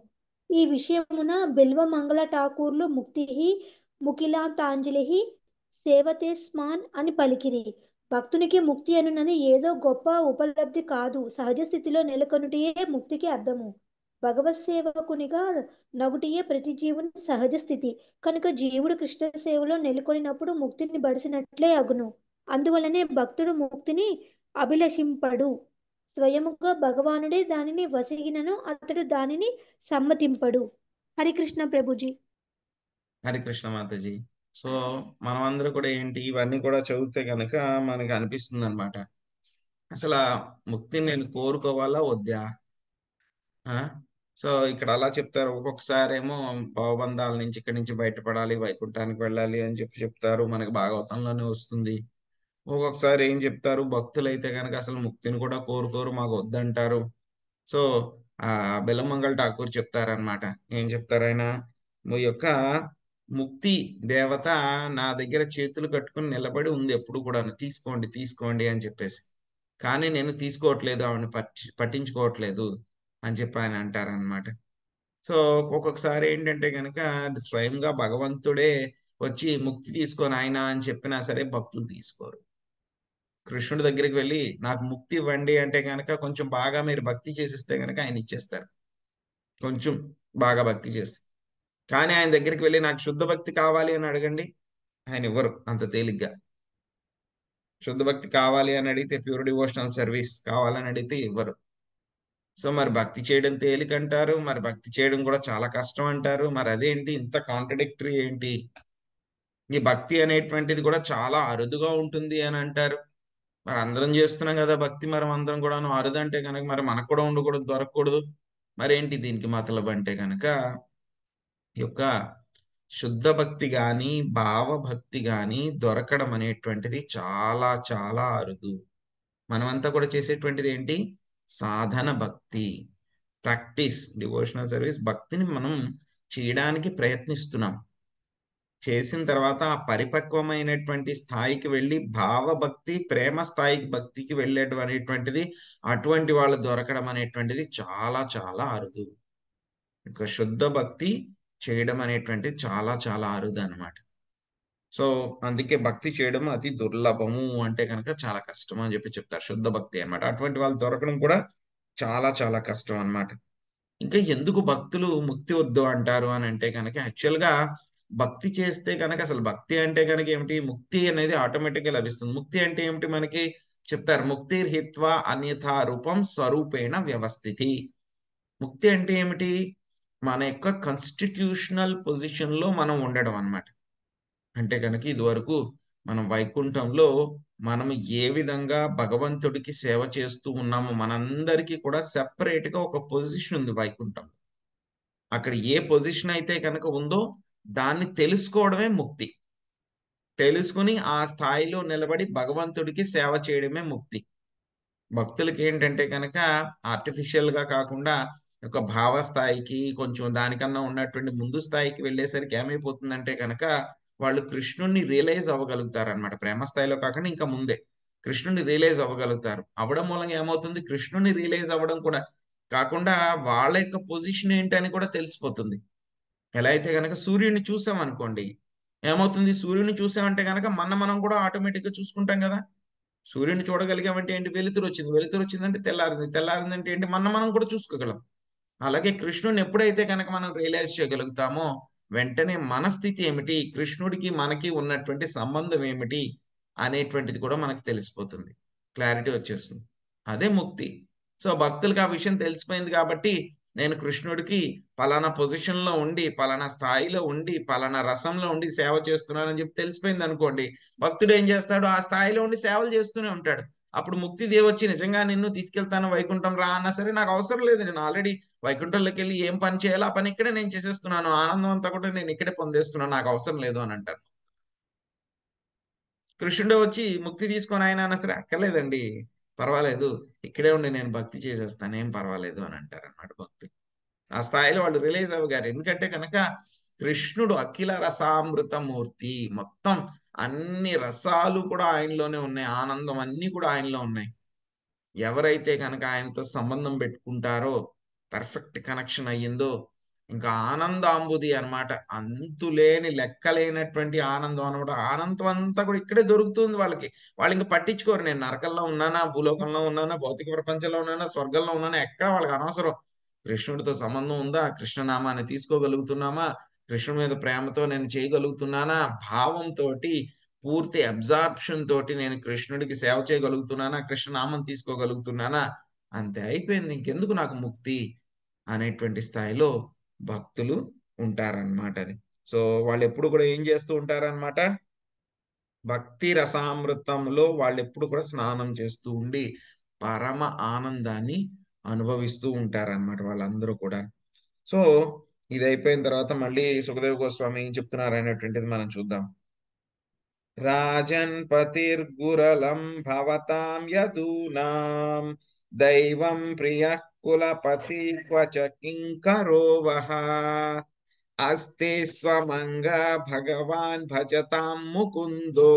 ఈ విషయమున బిల్వ మంగళ ఠాకూర్లు ముక్తి ముఖిలాంతాంజలి సేవతే స్మాన్ అని పలికిరి. భక్తునికి ముక్తి అనున్నది ఏదో గొప్ప ఉపలబ్ధి కాదు, సహజ స్థితిలో నెలకొనుటయే ముక్తికి అర్థము. భగవత్ సేవకునిగా నగుటియే ప్రతి జీవుని సహజ స్థితి. కనుక జీవుడు కృష్ణ సేవలో నెలకొనినప్పుడు ముక్తిని బడిసినట్లే అగును. అందువలనే భక్తుడు ముక్తిని అభిలషింపడు. స్వయముగా భగవానుడే దానిని వసిగినను అతడు దానిని సమ్మతింపడు. హరికృష్ణ ప్రభుజీ. హరికృష్ణ మాతాజీ. సో మనమందరూ కూడా ఏంటి ఇవన్నీ కూడా చదివితే కనుక మనకి అనిపిస్తుంది అనమాట, అసలు ముక్తిని నేను కోరుకోవాలా వద్దా. సో ఇక్కడ అలా చెప్తారు. ఒక్కొక్కసారి ఏమో భవబంధాల నుంచి ఇక్కడి నుంచి బయటపడాలి, వైకుంఠానికి వెళ్ళాలి అని చెప్తారు, మనకి భాగవతంలోనే వస్తుంది. ఒక్కొక్కసారి ఏం చెప్తారు, భక్తులైతే కనుక అసలు ముక్తిని కూడా కోరుకోరు, మాకు వద్దంటారు. సో బిల్వమంగళ ఠాకూర్ చెప్తారనమాట. ఏం చెప్తారు ఆయన, మీ యొక్క ముక్తి దేవత నా దగ్గర చేతులు కట్టుకుని నిలబడి ఉంది ఎప్పుడు కూడా, తీసుకోండి తీసుకోండి అని చెప్పేసి, కానీ నేను తీసుకోవట్లేదు, ఆవిడని పట్టించుకోవట్లేదు అని చెప్పి ఆయన అంటారనమాట. సో ఒక్కొక్కసారి ఏంటంటే కనుక స్వయంగా భగవంతుడే వచ్చి ముక్తి తీసుకొని ఆయన అని చెప్పినా సరే భక్తులు తీసుకోరు. కృష్ణుడి దగ్గరికి వెళ్ళి నాకు ముక్తి ఇవ్వండి అంటే కనుక కొంచెం బాగా మీరు భక్తి చేసిస్తే కనుక ఆయన ఇచ్చేస్తారు, కొంచెం బాగా భక్తి చేస్తే. కానీ ఆయన దగ్గరికి వెళ్ళి నాకు శుద్ధ భక్తి కావాలి అని అడగండి, ఆయన ఇవ్వరు అంత తేలిగ్గా. శుద్ధ భక్తి కావాలి అని అడిగితే, ప్యూర్ డివోషనల్ సర్వీస్ కావాలని అడిగితే ఇవ్వరు. సో మరి భక్తి చేయడం తేలిక అంటారు, మరి భక్తి చేయడం కూడా చాలా కష్టం అంటారు. మరి అదేంటి ఇంత కాంట్రడిక్టరీ ఏంటి, ఈ భక్తి అనేటువంటిది కూడా చాలా అరుదుగా ఉంటుంది అని అంటారు. మరి అందరం చేస్తున్నాం కదా భక్తి, మరి అందరం కూడా అరుదు అంటే కనుక మరి మనకు కూడా ఉండకూడదు, దొరకకూడదు. మరి ఏంటి దీనికి మతలబు అంటే కనుక ఈ యొక్క శుద్ధ భక్తి గాని భావభక్తి గాని దొరకడం అనేటువంటిది చాలా చాలా అరుదు. మనమంతా కూడా చేసేటువంటిది ఏంటి, సాధన భక్తి, ప్రాక్టీస్ డివోషనల్ సర్వీస్. భక్తిని మనం చేయడానికి ప్రయత్నిస్తున్నాం, చేసిన తర్వాత ఆ పరిపక్వమైనటువంటి స్థాయికి వెళ్ళి భావభక్తి ప్రేమ స్థాయికి భక్తికి వెళ్ళేటం అనేటువంటిది, అటువంటి వాళ్ళు దొరకడం అనేటువంటిది చాలా చాలా అరుదు. ఇంకా శుద్ధ భక్తి చేయడం అనేటువంటిది చాలా చాలా అరుదు అనమాట. సో అందుకే భక్తి చేయడం అతి దుర్లభము అంటే కనుక చాలా కష్టం అని చెప్పి చెప్తారు, శుద్ధ భక్తి అనమాట. అటువంటి వాళ్ళు దొరకడం కూడా చాలా చాలా కష్టం అనమాట. ఇంకా ఎందుకు భక్తులు ముక్తి వద్దు అంటారు అని అంటే కనుక, యాక్చువల్గా భక్తి చేస్తే కనుక, అసలు భక్తి అంటే కనుక ఏమిటి, ముక్తి అనేది ఆటోమేటిక్గా లభిస్తుంది. ముక్తి అంటే ఏమిటి మనకి చెప్తారు, ముక్తిర్హిత్వా అన్యథా రూపం స్వరూపేణ వ్యవస్థితి. ముక్తి అంటే ఏమిటి, మన యొక్క కాన్స్టిట్యూషనల్ పొజిషన్ లో మనం ఉండడం అన్నమాట. అంటే కనుక ఇదివరకు మనం వైకుంఠంలో మనం ఏ విధంగా భగవంతుడికి సేవ చేస్తూ ఉన్నామో మనందరికీ కూడా సెపరేట్ గా ఒక పొజిషన్ ఉంది వైకుంఠం. అక్కడ ఏ పొజిషన్ అయితే కనుక ఉందో దాన్ని తెలుసుకోవడమే ముక్తి. తెలుసుకుని ఆ స్థాయిలో నిలబడి భగవంతుడికి సేవ చేయడమే ముక్తి. భక్తులకి ఏంటంటే కనుక ఆర్టిఫిషియల్ గా కాకుండా ఒక భావ స్థాయికి కొంచెం దానికన్నా ఉన్నటువంటి ముందు స్థాయికి వెళ్ళేసరికి ఏమైపోతుందంటే కనుక వాళ్ళు కృష్ణుణ్ణి రియలైజ్ అవ్వగలుగుతారు అనమాట. ప్రేమ స్థాయిలో కాకుండా ఇంకా ముందే కృష్ణుని రియలైజ్ అవ్వగలుగుతారు. అవ్వడం మూలంగా ఏమవుతుంది, కృష్ణుని రియలైజ్ అవ్వడం కూడా కాకుండా వాళ్ళ యొక్క పొజిషన్ ఏంటి అని కూడా తెలిసిపోతుంది. ఎలా అయితే కనుక సూర్యుడిని చూసాం అనుకోండి, ఏమవుతుంది, సూర్యుడిని చూసామంటే కనుక మనం కూడా ఆటోమేటిక్ గా చూసుకుంటాం కదా. సూర్యుని చూడగలిగామంటే ఏంటి, వెలుతురు వచ్చింది, వెలుతురు వచ్చిందంటే తెల్లారింది, తెల్లారిందంటే ఏంటి, మనం కూడా చూసుకోగలం. అలాగే కృష్ణుడిని ఎప్పుడైతే కనుక మనం రియలైజ్ చేయగలుగుతామో వెంటనే మన స్థితి ఏమిటి, కృష్ణుడికి మనకి ఉన్నటువంటి సంబంధం ఏమిటి అనేటువంటిది కూడా మనకు తెలిసిపోతుంది, క్లారిటీ వచ్చేస్తుంది. అదే ముక్తి. సో భక్తులకు ఆ విషయం తెలిసిపోయింది కాబట్టి నేను కృష్ణుడికి పలానా పొజిషన్ లో ఉండి, పలానా స్థాయిలో ఉండి, పలానా రసంలో ఉండి సేవ చేస్తున్నానని చెప్పి తెలిసిపోయింది అనుకోండి, భక్తుడు ఏం చేస్తాడు, ఆ స్థాయిలో ఉండి సేవలు చేస్తూనే ఉంటాడు. అప్పుడు ముక్తి దేవొచ్చి నిజంగా నిన్ను తీసుకెళ్తాను వైకుంఠం రా అన్నా సరే నాకు అవసరం లేదు, నేను ఆల్రెడీ వైకుంఠంలోకి వెళ్ళి ఏం పని చేయాలో ఆ పని ఇక్కడే నేను చేసేస్తున్నాను, ఆనందం అంతా కూడా నేను ఇక్కడే పొందేస్తున్నాను, నాకు అవసరం లేదు అని అంటారు. కృష్ణుడు వచ్చి ముక్తి తీసుకొని ఆయన అన్నా సరే అక్కర్లేదండి, పర్వాలేదు, ఇక్కడే ఉండి నేను భక్తి చేసేస్తాను, ఏం పర్వాలేదు అని అంటారు అన్నమాట భక్తులు. ఆ స్థాయిలో వాళ్ళు రిలైజ్ అవ్వగారు. ఎందుకంటే కనుక కృష్ణుడు అఖిల రసామృతమూర్తి, మొత్తం అన్ని రసాలు కూడా ఆయనలోనే ఉన్నాయి, ఆనందం అన్ని కూడా ఆయనలో ఉన్నాయి. ఎవరైతే కనుక ఆయనతో సంబంధం పెట్టుకుంటారో, పర్ఫెక్ట్ కనెక్షన్ అయ్యిందో, ఇంకా ఆనందాంబుది అనమాట, అంతులేని లెక్కలేనటువంటి ఆనందం అనమాట. ఆనందం అంతా కూడా ఇక్కడే దొరుకుతుంది వాళ్ళకి. వాళ్ళు ఇంకా పట్టించుకోరు, నేను నరకంలో ఉన్నానా, భూలోకంలో ఉన్నానా, భౌతిక ప్రపంచంలో ఉన్నానా, స్వర్గంలో ఉన్నానా, ఎక్కడ వాళ్ళకి అనవసరం. కృష్ణుడితో సంబంధం ఉందా, కృష్ణనామాన్ని తీసుకోగలుగుతున్నామా, కృష్ణుడి మీద ప్రేమతో నేను చేయగలుగుతున్నానా, భావంతో పూర్తి అబ్జార్ప్షన్ తోటి నేను కృష్ణుడికి సేవ చేయగలుగుతున్నానా, కృష్ణనామం తీసుకోగలుగుతున్నానా, అంతే, అయిపోయింది, ఇంకెందుకు నాకు ముక్తి అనేటువంటి స్థాయిలో భక్తులు ఉంటారన్నమాట. అది సో వాళ్ళు ఎప్పుడు కూడా ఏం చేస్తూ ఉంటారన్నమాట, భక్తి రసామృతంలో వాళ్ళు ఎప్పుడు కూడా స్నానం చేస్తూ ఉండి పరమ ఆనందాన్ని అనుభవిస్తూ ఉంటారన్నమాట వాళ్ళందరూ కూడా. సో ఇది అయిపోయిన తర్వాత మళ్ళీ సుఖదేవ్ గోస్వామి ఏం చెప్తున్నారు అనేటువంటిది మనం చూద్దాం. రాజన్ పతిర్గురలం భవతాం యదూనాం దైవం ప్రియ కులపతి క్వచ కింకరో వః అస్తే స్వమంగ భగవాన్ భజతాం ముకుందో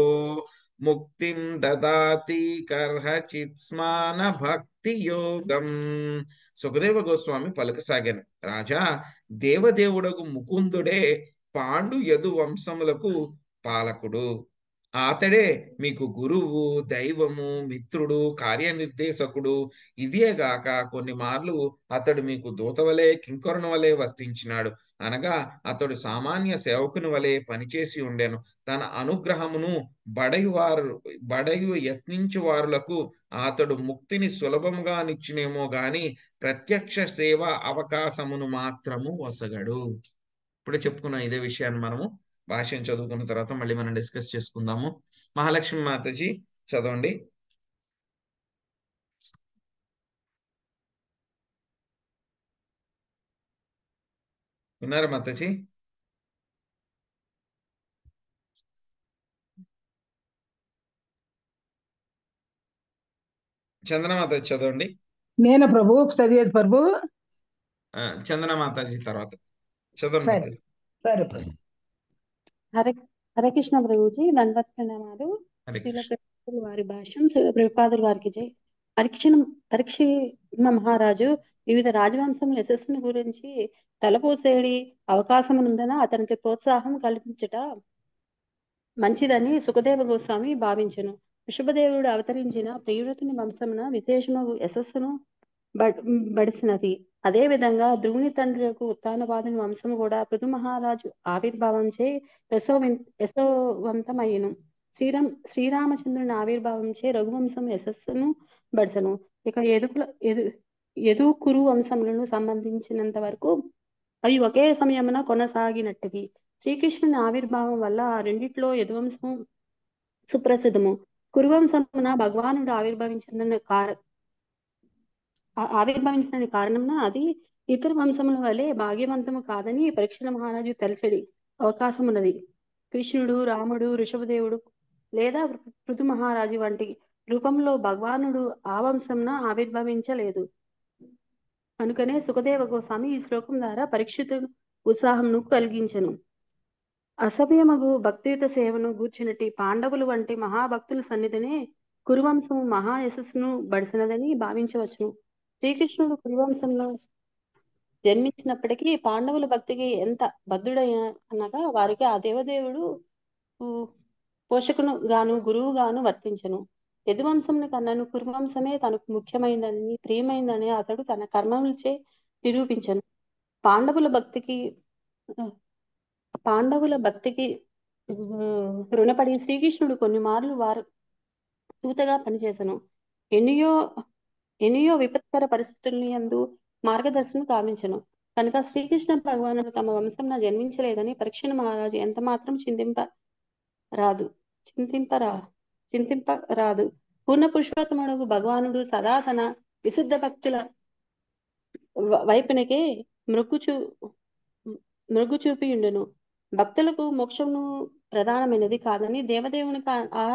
ముక్తిం దదాతి కర్హచిత్ స్మాన భక్తి యోగం. సుఖదేవ గోస్వామి పలుకసాగాను, రాజా, దేవదేవుడకు ముకుందుడే పాండు యదు వంశములకు పాలకుడు, అతడే మీకు గురువు, దైవము, మిత్రుడు, కార్యనిర్దేశకుడు. ఇదేగాక కొన్ని మార్లు అతడు మీకు దూతవలే కింకరుని వలె వర్తించినాడు, అనగా అతడు సామాన్య సేవకుని వలె పనిచేసి ఉండెను. తన అనుగ్రహమును బడయు యత్నించు వారులకు అతడు ముక్తిని సులభముగా నిచ్చినేమో గాని ప్రత్యక్ష సేవ అవకాశమును మాత్రము వసగడు. ఇప్పుడే చెప్పుకున్నాం ఇదే విషయాన్ని మనము భాష్యం చదువుకున్న తర్వాత మళ్ళీ మనం డిస్కస్ చేసుకుందాము. మహాలక్ష్మి మాతాజీ చదవండి. విన్నారా మాతాజీ? చందన మాతాజీ చదవండి. నేను ప్రభు చదివేది ప్రభు. చందన మాతాజీ తర్వాత చదవండి సరే మాతాజీ. సరే ప్రభు. హరే కృష్ణ ప్రభుజీ, దండవత్ ప్రణామాలు. హరే శ్రీల కృష్ణ. ప్రభుపాదుల వారి భాష్యం, శ్రీల ప్రభుపాదుల వారికి జై. పరీక్ష మహారాజు వివిధ రాజవంశం యశస్సును గురించి తలపోసేడి అవకాశమునందున అతనికి ప్రోత్సాహం కల్పించుట మంచిదని సుఖదేవ గోస్వామి భావించెను. వృషభదేవుడు అవతరించిన ప్రియురతుని వంశమున విశేషము యశస్సును బడిసినది. అదే విధంగా ధ్రువుని తండ్రికి ఉత్తానపాదుని వంశము కూడా పృథు మహారాజు ఆవిర్భావంచే యశోవంతమయ్యను. శ్రీరామచంద్రుని ఆవిర్భావంచే రఘువంశం యశస్సును బడిసెను. ఇక యదుకురు వంశములను సంబంధించినంత వరకు అవి ఒకే సమయమున కొనసాగినట్టువి. శ్రీకృష్ణుని ఆవిర్భావం వల్ల ఆ రెండిట్లో యదువంశం సుప్రసిద్ధము. కురువంశమున భగవానుడు ఆవిర్భవించిన కారణమున అది ఇతర వంశముల వలె భాగ్యవంతము కాదని పరీక్షల మహారాజు తెలిసడి అవకాశం ఉన్నది. కృష్ణుడు, రాముడు, ఋషభదేవుడు లేదా పృథు మహారాజు వంటి రూపంలో భగవానుడు ఆ వంశంన ఆవిర్భవించలేదు. కనుకనే సుఖదేవ గోస్వామి ఈ శ్లోకం ద్వారా పరీక్షితుడు ఉత్సాహంను కలిగించను. అసభ్యమగు భక్తియుత సేవను గూర్చినటి పాండవులు వంటి మహాభక్తుల సన్నిధినే కురువంశము మహా యశస్సును బడిసినదని భావించవచ్చును. శ్రీకృష్ణుడు కురువంశంలో జన్మించినప్పటికీ పాండవుల భక్తికి ఎంత బద్ధుడైన అనగా వారికి ఆ దేవదేవుడు పోషకును గాను గురువు గాను వర్తించను. యదువంశంను కన్నను కురువంశమే తనకు ముఖ్యమైనదని ప్రియమైందని అతడు తన కర్మములచే నిరూపించను. పాండవుల భక్తికి రుణపడి శ్రీకృష్ణుడు కొన్ని మార్లు వారు దూతగా పనిచేసను. ఎన్నో విపత్కర పరిస్థితుల్ని యందు మార్గదర్శనం కావించను. కనుక శ్రీకృష్ణ భగవానుడు తమ వంశంన జన్మించలేదని పరీక్షణ మహారాజు ఎంత మాత్రం చింతింపరాదు. పూర్ణ పురుషోత్తముడు భగవానుడు సదా తన విశుద్ధ భక్తుల వైపునకే మృగ్గు చూపియుండును. భక్తులకు మోక్షమును ప్రధానమైనది కాదని దేవదేవునికి ఆ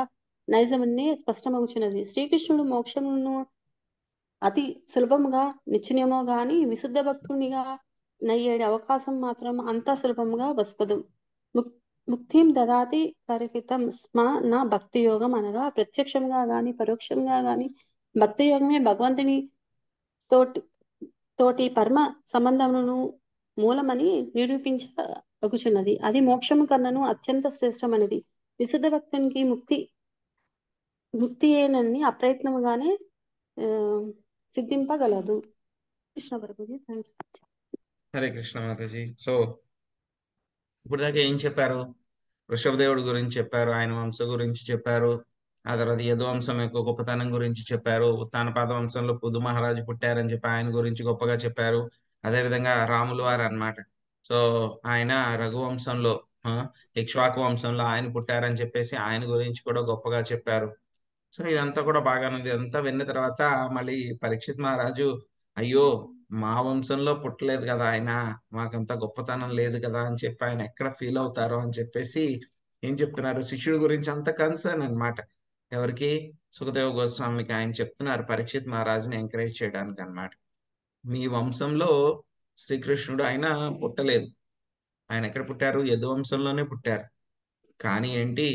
నైజమునే స్పష్టమవుచున్నది. శ్రీకృష్ణుడు మోక్షమును అతి సులభముగా నిశ్చయమో గాని విశుద్ధ భక్తునిగా నయ్యేడి అవకాశం మాత్రం అంత సులభముగా వసపదు. ముక్తిం దదాతి పరిహితం స్మ నా భక్తి యోగం అనగా ప్రత్యక్షంగా గాని పరోక్షంగా గాని భక్తి యోగమే భగవంతుని తోటి పరమ సంబంధమును మూలమని నిరూపించగుచున్నది. అది మోక్షము కన్నను అత్యంత శ్రేష్టమైనది. విశుద్ధ భక్తునికి ముక్తి ఏనని అప్రయత్నముగానే సిద్ధింపగలదు. కృష్ణ ప్రభుజీ, హరే కృష్ణ మాతాజీ. సో ఇప్పుడు దాకా ఏం చెప్పారు? వృషభదేవుడి గురించి చెప్పారు, ఆయన వంశం గురించి చెప్పారు, ఆ తర్వాత యదువంశం యొక్క గొప్పతనం గురించి చెప్పారు, ఉత్తానపాద వంశంలో పుదు మహారాజు పుట్టారని చెప్పి ఆయన గురించి గొప్పగా చెప్పారు. అదేవిధంగా రాములు వారు అన్నమాట. సో ఆయన రఘువంశంలో ఇక్ష్వాకు వంశంలో ఆయన పుట్టారని చెప్పేసి ఆయన గురించి కూడా గొప్పగా చెప్పారు. సో ఇదంతా కూడా బాగానే ఉంది. ఇదంతా విన్న తర్వాత మళ్ళీ పరీక్షిత్ మహారాజు, అయ్యో మా వంశంలో పుట్టలేదు కదా ఆయన, మాకంత గొప్పతనం లేదు కదా అని చెప్పి ఆయన ఎక్కడ ఫీల్ అవుతారో అని చెప్పేసి ఏం చెప్తున్నారు, శిష్యుడి గురించి అంత కన్సర్న్ అన్నమాట. ఎవరికి? సుఖదేవ గోస్వామికి ఆయన చెప్తున్నారు పరీక్షిత్ మహారాజుని ఎంకరేజ్ చేయడానికి అన్నమాట. మీ వంశంలో శ్రీకృష్ణుడు ఆయన పుట్టలేదు. ఆయన ఎక్కడ పుట్టారు? యదువంశంలోనే పుట్టారు. కానీ ఏంటి,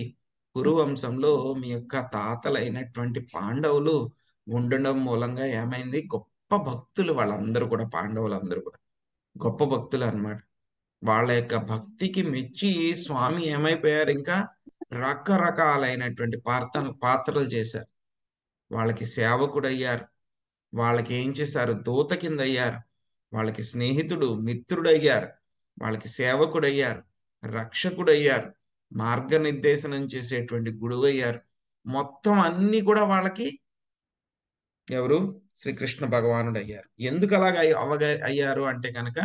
కురు వంశంలో మీ యొక్క తాతలైనటువంటి పాండవులు ఉండడం మూలంగా ఏమైంది, గొప్ప భక్తులు వాళ్ళందరూ కూడా, పాండవులందరూ కూడా గొప్ప భక్తులు అన్నమాట. వాళ్ళ యొక్క భక్తికి మెచ్చి స్వామి ఏమైపోయారు, ఇంకా రకరకాలైనటువంటి పాత్రలు చేశారు. వాళ్ళకి సేవకుడు అయ్యారు, వాళ్ళకి ఏం చేశారు, దూత కింద అయ్యారు, వాళ్ళకి స్నేహితుడు మిత్రుడు అయ్యారు, వాళ్ళకి సేవకుడు అయ్యారు, రక్షకుడు అయ్యారు, మార్గనిర్దేశనం చేసేటువంటి గురువు అయ్యారు. మొత్తం అన్ని కూడా వాళ్ళకి ఎవరు? శ్రీకృష్ణ భగవానుడు అయ్యారు. ఎందుకు అలాగ అయ్యారు అంటే కనుక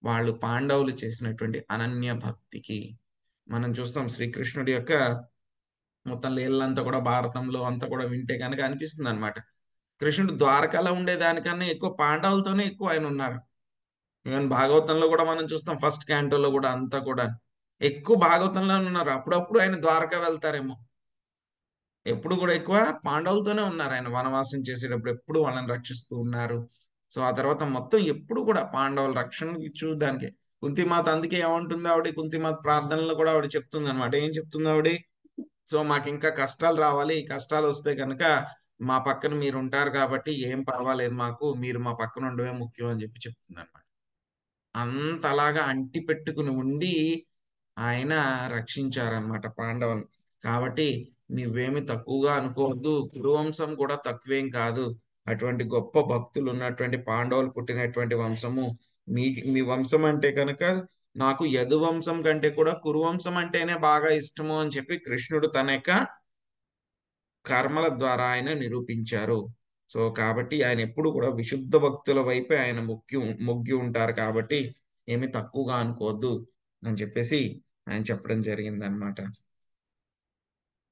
వాళ్ళు పాండవులు చేసినటువంటి అనన్య భక్తికి. మనం చూస్తాం శ్రీకృష్ణుడి యొక్క మొత్తం లీలలంతా కూడా భారతంలో అంతా కూడా వింటే కనుక అనిపిస్తుంది అనమాట, కృష్ణుడు ద్వారకాలో ఉండేదానికన్నా ఎక్కువ పాండవులతోనే ఎక్కువ ఆయన ఉన్నారు. ఈవెన్ భాగవతంలో కూడా మనం చూస్తాం, ఫస్ట్ క్యాంటోలో కూడా అంతా కూడా ఎక్కువ భాగవతంలో ఉన్నారు. అప్పుడప్పుడు ఆయన ద్వారకా వెళ్తారేమో, ఎప్పుడు కూడా ఎక్కువ పాండవులతోనే ఉన్నారు. ఆయన వనవాసం చేసేటప్పుడు ఎప్పుడు వాళ్ళని రక్షిస్తూ ఉన్నారు. సో ఆ తర్వాత మొత్తం ఎప్పుడు కూడా పాండవుల రక్షణ చూడడానికి కుంతిమాత, అందుకే ఏమంటుంది ఆవిడ, కుంతిమాత ప్రార్థనలో కూడా ఆవిడ చెప్తుంది అనమాట. ఏం చెప్తుంది ఆవిడ? సో మాకు ఇంకా కష్టాలు రావాలి, ఈ కష్టాలు వస్తే కనుక మా పక్కన మీరు ఉంటారు కాబట్టి ఏం పర్వాలేదు, మాకు మీరు మా పక్కన ఉండవే ముఖ్యం అని చెప్పి చెప్తుంది అనమాట. అంతలాగా అంటి పెట్టుకుని ఉండి ఆయన రక్షించారనమాట పాండవులను. కాబట్టి నువ్వేమి తక్కువగా అనుకోవద్దు, కురువంశం కూడా తక్కువేం కాదు. అటువంటి గొప్ప భక్తులు ఉన్నటువంటి పాండవులు పుట్టినటువంటి వంశము మీ వంశం అంటే కనుక నాకు యదువంశం కంటే కూడా కురువంశం అంటేనే బాగా ఇష్టము అని చెప్పి కృష్ణుడు తన యొక్క కర్మల ద్వారా ఆయన నిరూపించారు. సో కాబట్టి ఆయన ఎప్పుడు కూడా విశుద్ధ భక్తుల వైపే ఆయన మొగ్గి ఉంటారు. కాబట్టి ఏమి తక్కువగా అనుకోవద్దు అని చెప్పేసి ఆయన చెప్పడం జరిగింది అనమాట.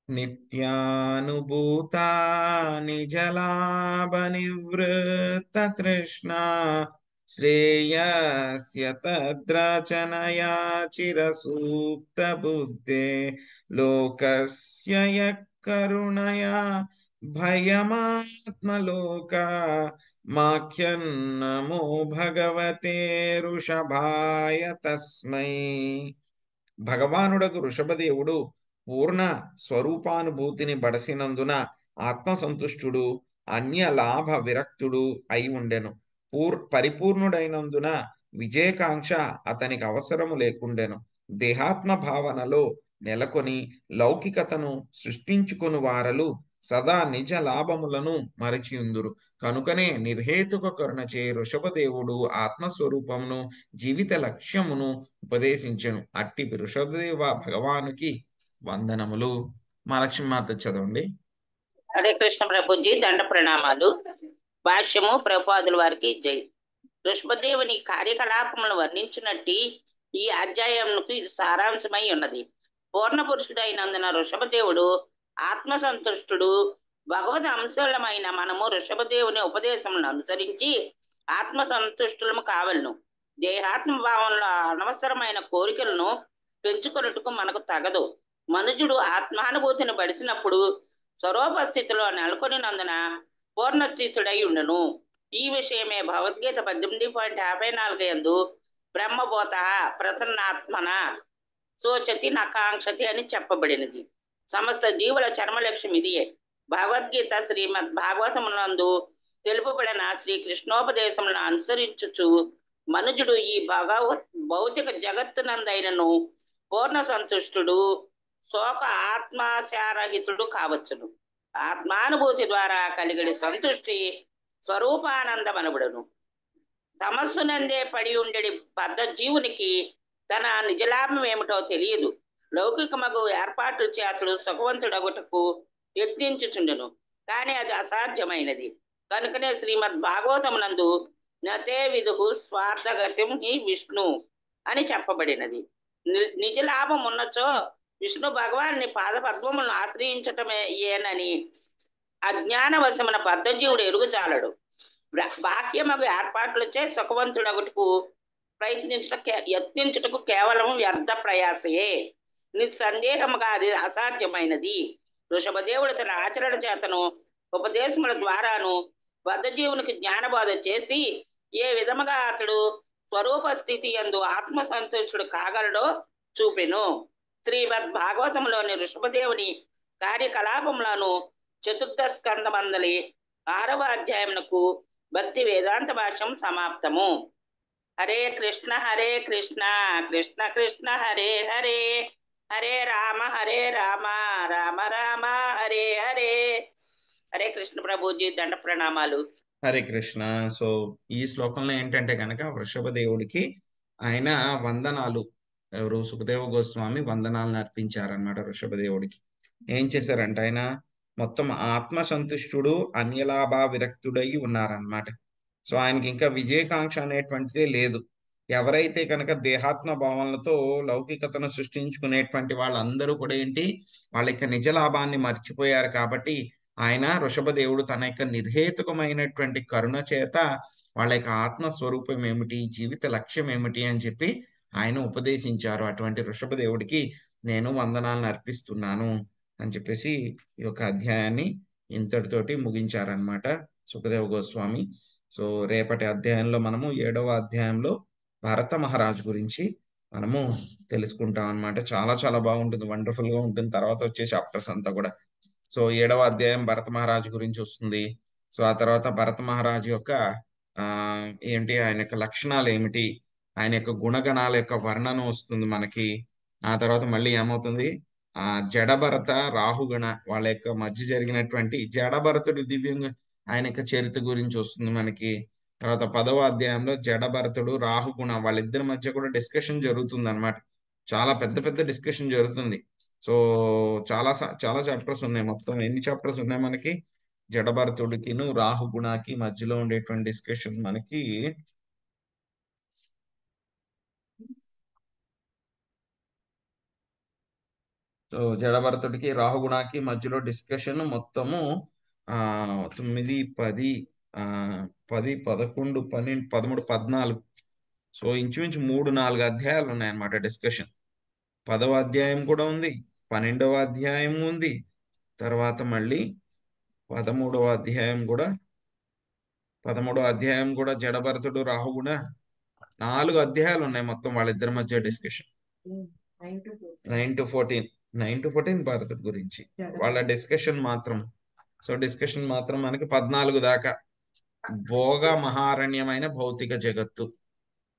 నిత్యానుభూత నిజలాభ నివృత్త తృష్ణ శ్రేయస్య తద్రచనయా చిరసూక్త బుద్ధే లోకస్య యఃకరుణయా భయమాత్మలోక మాఖ్యన్నమో భగవతే ఋషభాయ తస్మై. భగవానుడకు ఋషభదేవుడు పూర్ణ స్వరూపానుభూతిని బడసినందున ఆత్మసంతుష్టుడు అన్య లాభ విరక్తుడు అయి ఉండెను. పరిపూర్ణుడైనందున విజయకాంక్ష అతనికి అవసరము లేకుండెను. దేహాత్మ భావనలో నెలకొని లౌకికతను సృష్టించుకుని వారలు సదా నిజ లాభములను మరచియుందురు. కనుకనే నిర్హేతుక కరుణచే ఋషభదేవుడు ఆత్మస్వరూపమును జీవిత లక్ష్యమును ఉపదేశించెను. అట్టి ఋషభదేవ భగవానుకి వందనములు. మా లక్ష్మీమాత చదవండి. హరే కృష్ణ ప్రభుజీ, దండ ప్రణామాలు. భాష్యము ప్రభుపాదుల వారికి జై. ఋషభదేవుని కార్యకలాపములను వర్ణించినట్టు ఈ అధ్యాయంకు ఇది సారాంశమై ఉన్నది. పూర్ణ పురుషుడైనందున ఋషభదేవుడు ఆత్మసంతుష్టుడు. భగవద్ అంశములమైన మనము ఋషభదేవుని ఉపదేశములను అనుసరించి ఆత్మసంతుష్టులము కావలను. దేహాత్మ భావంలో అనవసరమైన కోరికలను పెంచుకొనుటకు మనకు తగదు. మనుజుడు ఆత్మానుభూతిని బడిసినప్పుడు స్వరూపస్థితిలో నెలకొనినందున పూర్ణస్థితుడై ఉండును. ఈ విషయమే భగవద్గీత 18.54 యందు బ్రహ్మబోధ ప్రసన్నాత్మన సోచతి నకాంక్షతి అని చెప్పబడినది. సమస్త జీవుల చర్మలక్ష్యం ఇదియే. భగవద్గీత శ్రీమద్ భాగవతమునందు తెలుపబడిన శ్రీకృష్ణోపదేశములను అనుసరించుచు మనుజుడు ఈ భౌతిక జగత్తునందైనను పూర్ణ సంతుష్టుడు, శోక ఆత్మాశారహితుడు కావచ్చును. ఆత్మానుభూతి ద్వారా కలిగడి సంతుష్టి స్వరూపానందమనబడును. తమస్సునందే పడి ఉండడి బద్ధ జీవునికి తన నిజలాభం ఏమిటో తెలియదు. లౌకికమగు ఏర్పాట్లు చేతుడు సుఖవంతుడగుటకు యత్నించుచుండును, కానీ అది అసాధ్యమైనది. కనుకనే శ్రీమద్ భాగవతమునందు నతే విదుహు స్వార్థగతిం హి విష్ణు అని చెప్పబడినది. నిజలాభం ఉన్నచో విష్ణు భగవాన్ని పాదపద్మములను ఆశ్రయించటమే ఏనని అజ్ఞానవశమున బద్ధజీవుడు ఎరుగుచాలడు. బాహ్యమగు ఏర్పాట్లచే సుఖవంతుడగుటకు యత్నించుటకు కేవలం వ్యర్థ ప్రయాసయే. నిస్సందేహముగా అది అసాధ్యమైనది. ఋషభదేవుడు తన ఆచరణ చేతను ఉపదేశముల ద్వారాను బద్ధజీవునికి జ్ఞానబోధ చేసి ఏ విధముగా అతడు స్వరూప స్థితి యందు ఆత్మసంతుష్టుడు కాగలడో చూపెను. శ్రీమద్ భాగవతంలోని ఋషభదేవుని కార్యకలాపములను చతుర్థ స్కందమందలి 6వ అధ్యాయమునకు భక్తి వేదాంత భాష్యం సమాప్తము. హరే కృష్ణ కృష్ణ కృష్ణ హరే హరే, హరే రామ రామ రామ హరే హరే. హరే కృష్ణ ప్రభుజీ, దండ ప్రణామాలు. హరే కృష్ణ. సో ఈ శ్లోకంలో ఏంటంటే కనుక వృషభదేవుడికి ఆయన వందనాలు, ఎవరు సుఖదేవ గోస్వామి వందనాలను అర్పించారనమాట. వృషభదేవుడికి ఏం చేశారంటే ఆయన మొత్తం ఆత్మసంతుష్టుడు అన్యలాభ విరక్తుడై ఉన్నారనమాట. సో ఆయనకి ఇంకా విజయకాంక్ష అనేటువంటిదే లేదు. ఎవరైతే కనుక దేహాత్మ భావనలతో లౌకికతను సృష్టించుకునేటువంటి వాళ్ళందరూ కూడా ఏంటి, వాళ్ళ యొక్క నిజ లాభాన్ని మర్చిపోయారు. కాబట్టి ఆయన వృషభదేవుడు తన యొక్క నిర్హేతుకమైనటువంటి కరుణ చేత వాళ్ళ యొక్క ఆత్మస్వరూపం ఏమిటి, జీవిత లక్ష్యం ఏమిటి అని చెప్పి ఆయన ఉపదేశించారు. అటువంటి వృషభదేవుడికి నేను వందనాలను అర్పిస్తున్నాను అని చెప్పేసి ఈ యొక్క అధ్యాయాన్ని ఇంతటితోటి ముగించారనమాట సుఖదేవ గోస్వామి. సో రేపటి అధ్యాయంలో మనము 7వ అధ్యాయంలో భరత మహారాజు గురించి మనము తెలుసుకుంటాం అనమాట. చాలా చాలా బాగుంటుంది, వండర్ఫుల్ గా ఉంటుంది. తర్వాత వచ్చే చాప్టర్స్ అంతా కూడా. సో 7వ అధ్యాయం భరత మహారాజు గురించి వస్తుంది. సో ఆ తర్వాత భరత మహారాజు యొక్క ఏంటి, ఆయన యొక్క లక్షణాలు ఏమిటి, ఆయన యొక్క గుణగణాల యొక్క వర్ణన వస్తుంది మనకి. ఆ తర్వాత మళ్ళీ ఏమవుతుంది, జడభరత రాహుగణ వాళ్ళ యొక్క మధ్య జరిగినటువంటి జడభరతుడు దివ్యంగా ఆయన యొక్క చరిత్ర గురించి వస్తుంది మనకి. తర్వాత 10వ అధ్యాయంలో జడభరతుడు రాహుగుణ వాళ్ళిద్దరి మధ్య కూడా డిస్కషన్ జరుగుతుంది అనమాట. చాలా పెద్ద పెద్ద డిస్కషన్ జరుగుతుంది. సో చాలా చాలా చాప్టర్స్ ఉన్నాయి. మొత్తం ఎన్ని చాప్టర్స్ ఉన్నాయి మనకి, జడభరతుడికిను రాహుగుణకి మధ్యలో ఉండేటువంటి డిస్కషన్ మనకి సో జడభరతుడికి రాహుగుణకి మధ్యలో డిస్కషన్ మొత్తము 9, 10, 10, 11, 12, 13, 14. సో ఇంచుమించు 3-4 అధ్యాయాలు ఉన్నాయన్నమాట డిస్కషన్. 10వ అధ్యాయం కూడా ఉంది, 12వ అధ్యాయం ఉంది, తర్వాత మళ్ళీ 13వ అధ్యాయం కూడా జడభరతుడు రాహుగుణ 4 అధ్యాయాలు ఉన్నాయి మొత్తం వాళ్ళిద్దరి మధ్య డిస్కషన్. 9 to 14 భరతుడి గురించి వాళ్ళ డిస్కషన్ మాత్రం. సో డిస్కషన్ మాత్రం మనకి 14 దాకా భోగ మహారణ్యమైన భౌతిక జగత్తు.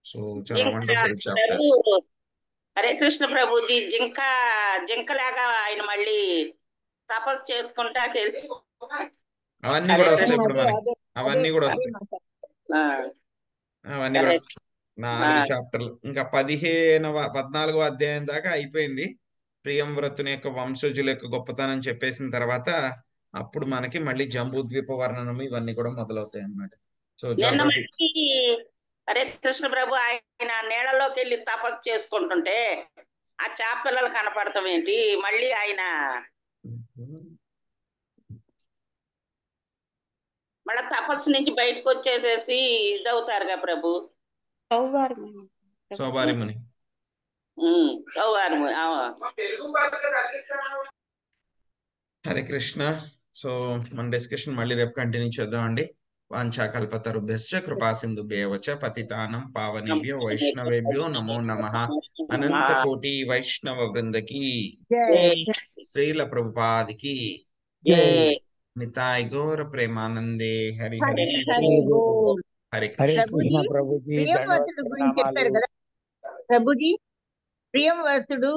సో చాలా వండర్ఫుల్ చాప్టర్స్. హరే కృష్ణ ప్రభుజీ. జింకలాగా ఆయన మళ్ళీ తపస్సు చేసుకుంటా అవన్నీ కూడా వస్తాయి ఇప్పుడు మనకి. అవన్నీ కూడా వస్తాయి. 4 చాప్టర్లు. ఇంకా 14వ అధ్యాయం దాకా అయిపోయింది. ప్రియంవ్రతుని యొక్క వంశజుల యొక్క గొప్పతనం చెప్పేసిన తర్వాత అప్పుడు మనకి మళ్ళీ జంబూద్వీప వర్ణనం ఇవన్నీ కూడా మొదలవుతాయి అన్నమాట. సో హరే కృష్ణ ప్రభు ఆయన నీళ్ళలోకి వెళ్ళి తపస్సు చేసుకుంటుంటే ఆ చేపపిల్లలు కనపడతాం ఏంటి? మళ్ళీ ఆయన మళ్ళీ తపస్సు నుంచి బయటకు వచ్చేసేసి ఇదవుతారుగా ప్రభు. సౌబారి ముని. హరే కృష్ణ. సో మన డిస్కషన్ మళ్ళీ రేపు కంటిన్యూ చేద్దామండి. వాంఛాకల్పతరుభ్యశ్చ కృపా సింధుభ్యేవచ పతితానం పావనేభ్యో వైష్ణవేభ్యో నమో నమః. అనంత కోటి వైష్ణవ వృందకి శ్రీల ప్రభుపాదికి నితాయ్ గౌర ప్రేమానందే. హరి హరి హరి కృష్ణ. ప్రభుజీ ప్రియంవర్తుడు గురించి చెప్పాడు కదా ప్రభుజీ. ప్రియంవర్తుడు,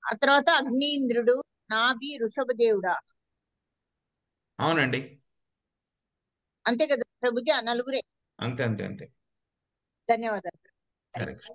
ఆ తర్వాత అగ్నీంద్రుడు, నాభి, వృషభదేవుడా? అవునండి, అంతే కదా ప్రభుజీ? ఆ నలుగురే. అంతే. ధన్యవాదాలు. హరే కృష్ణ.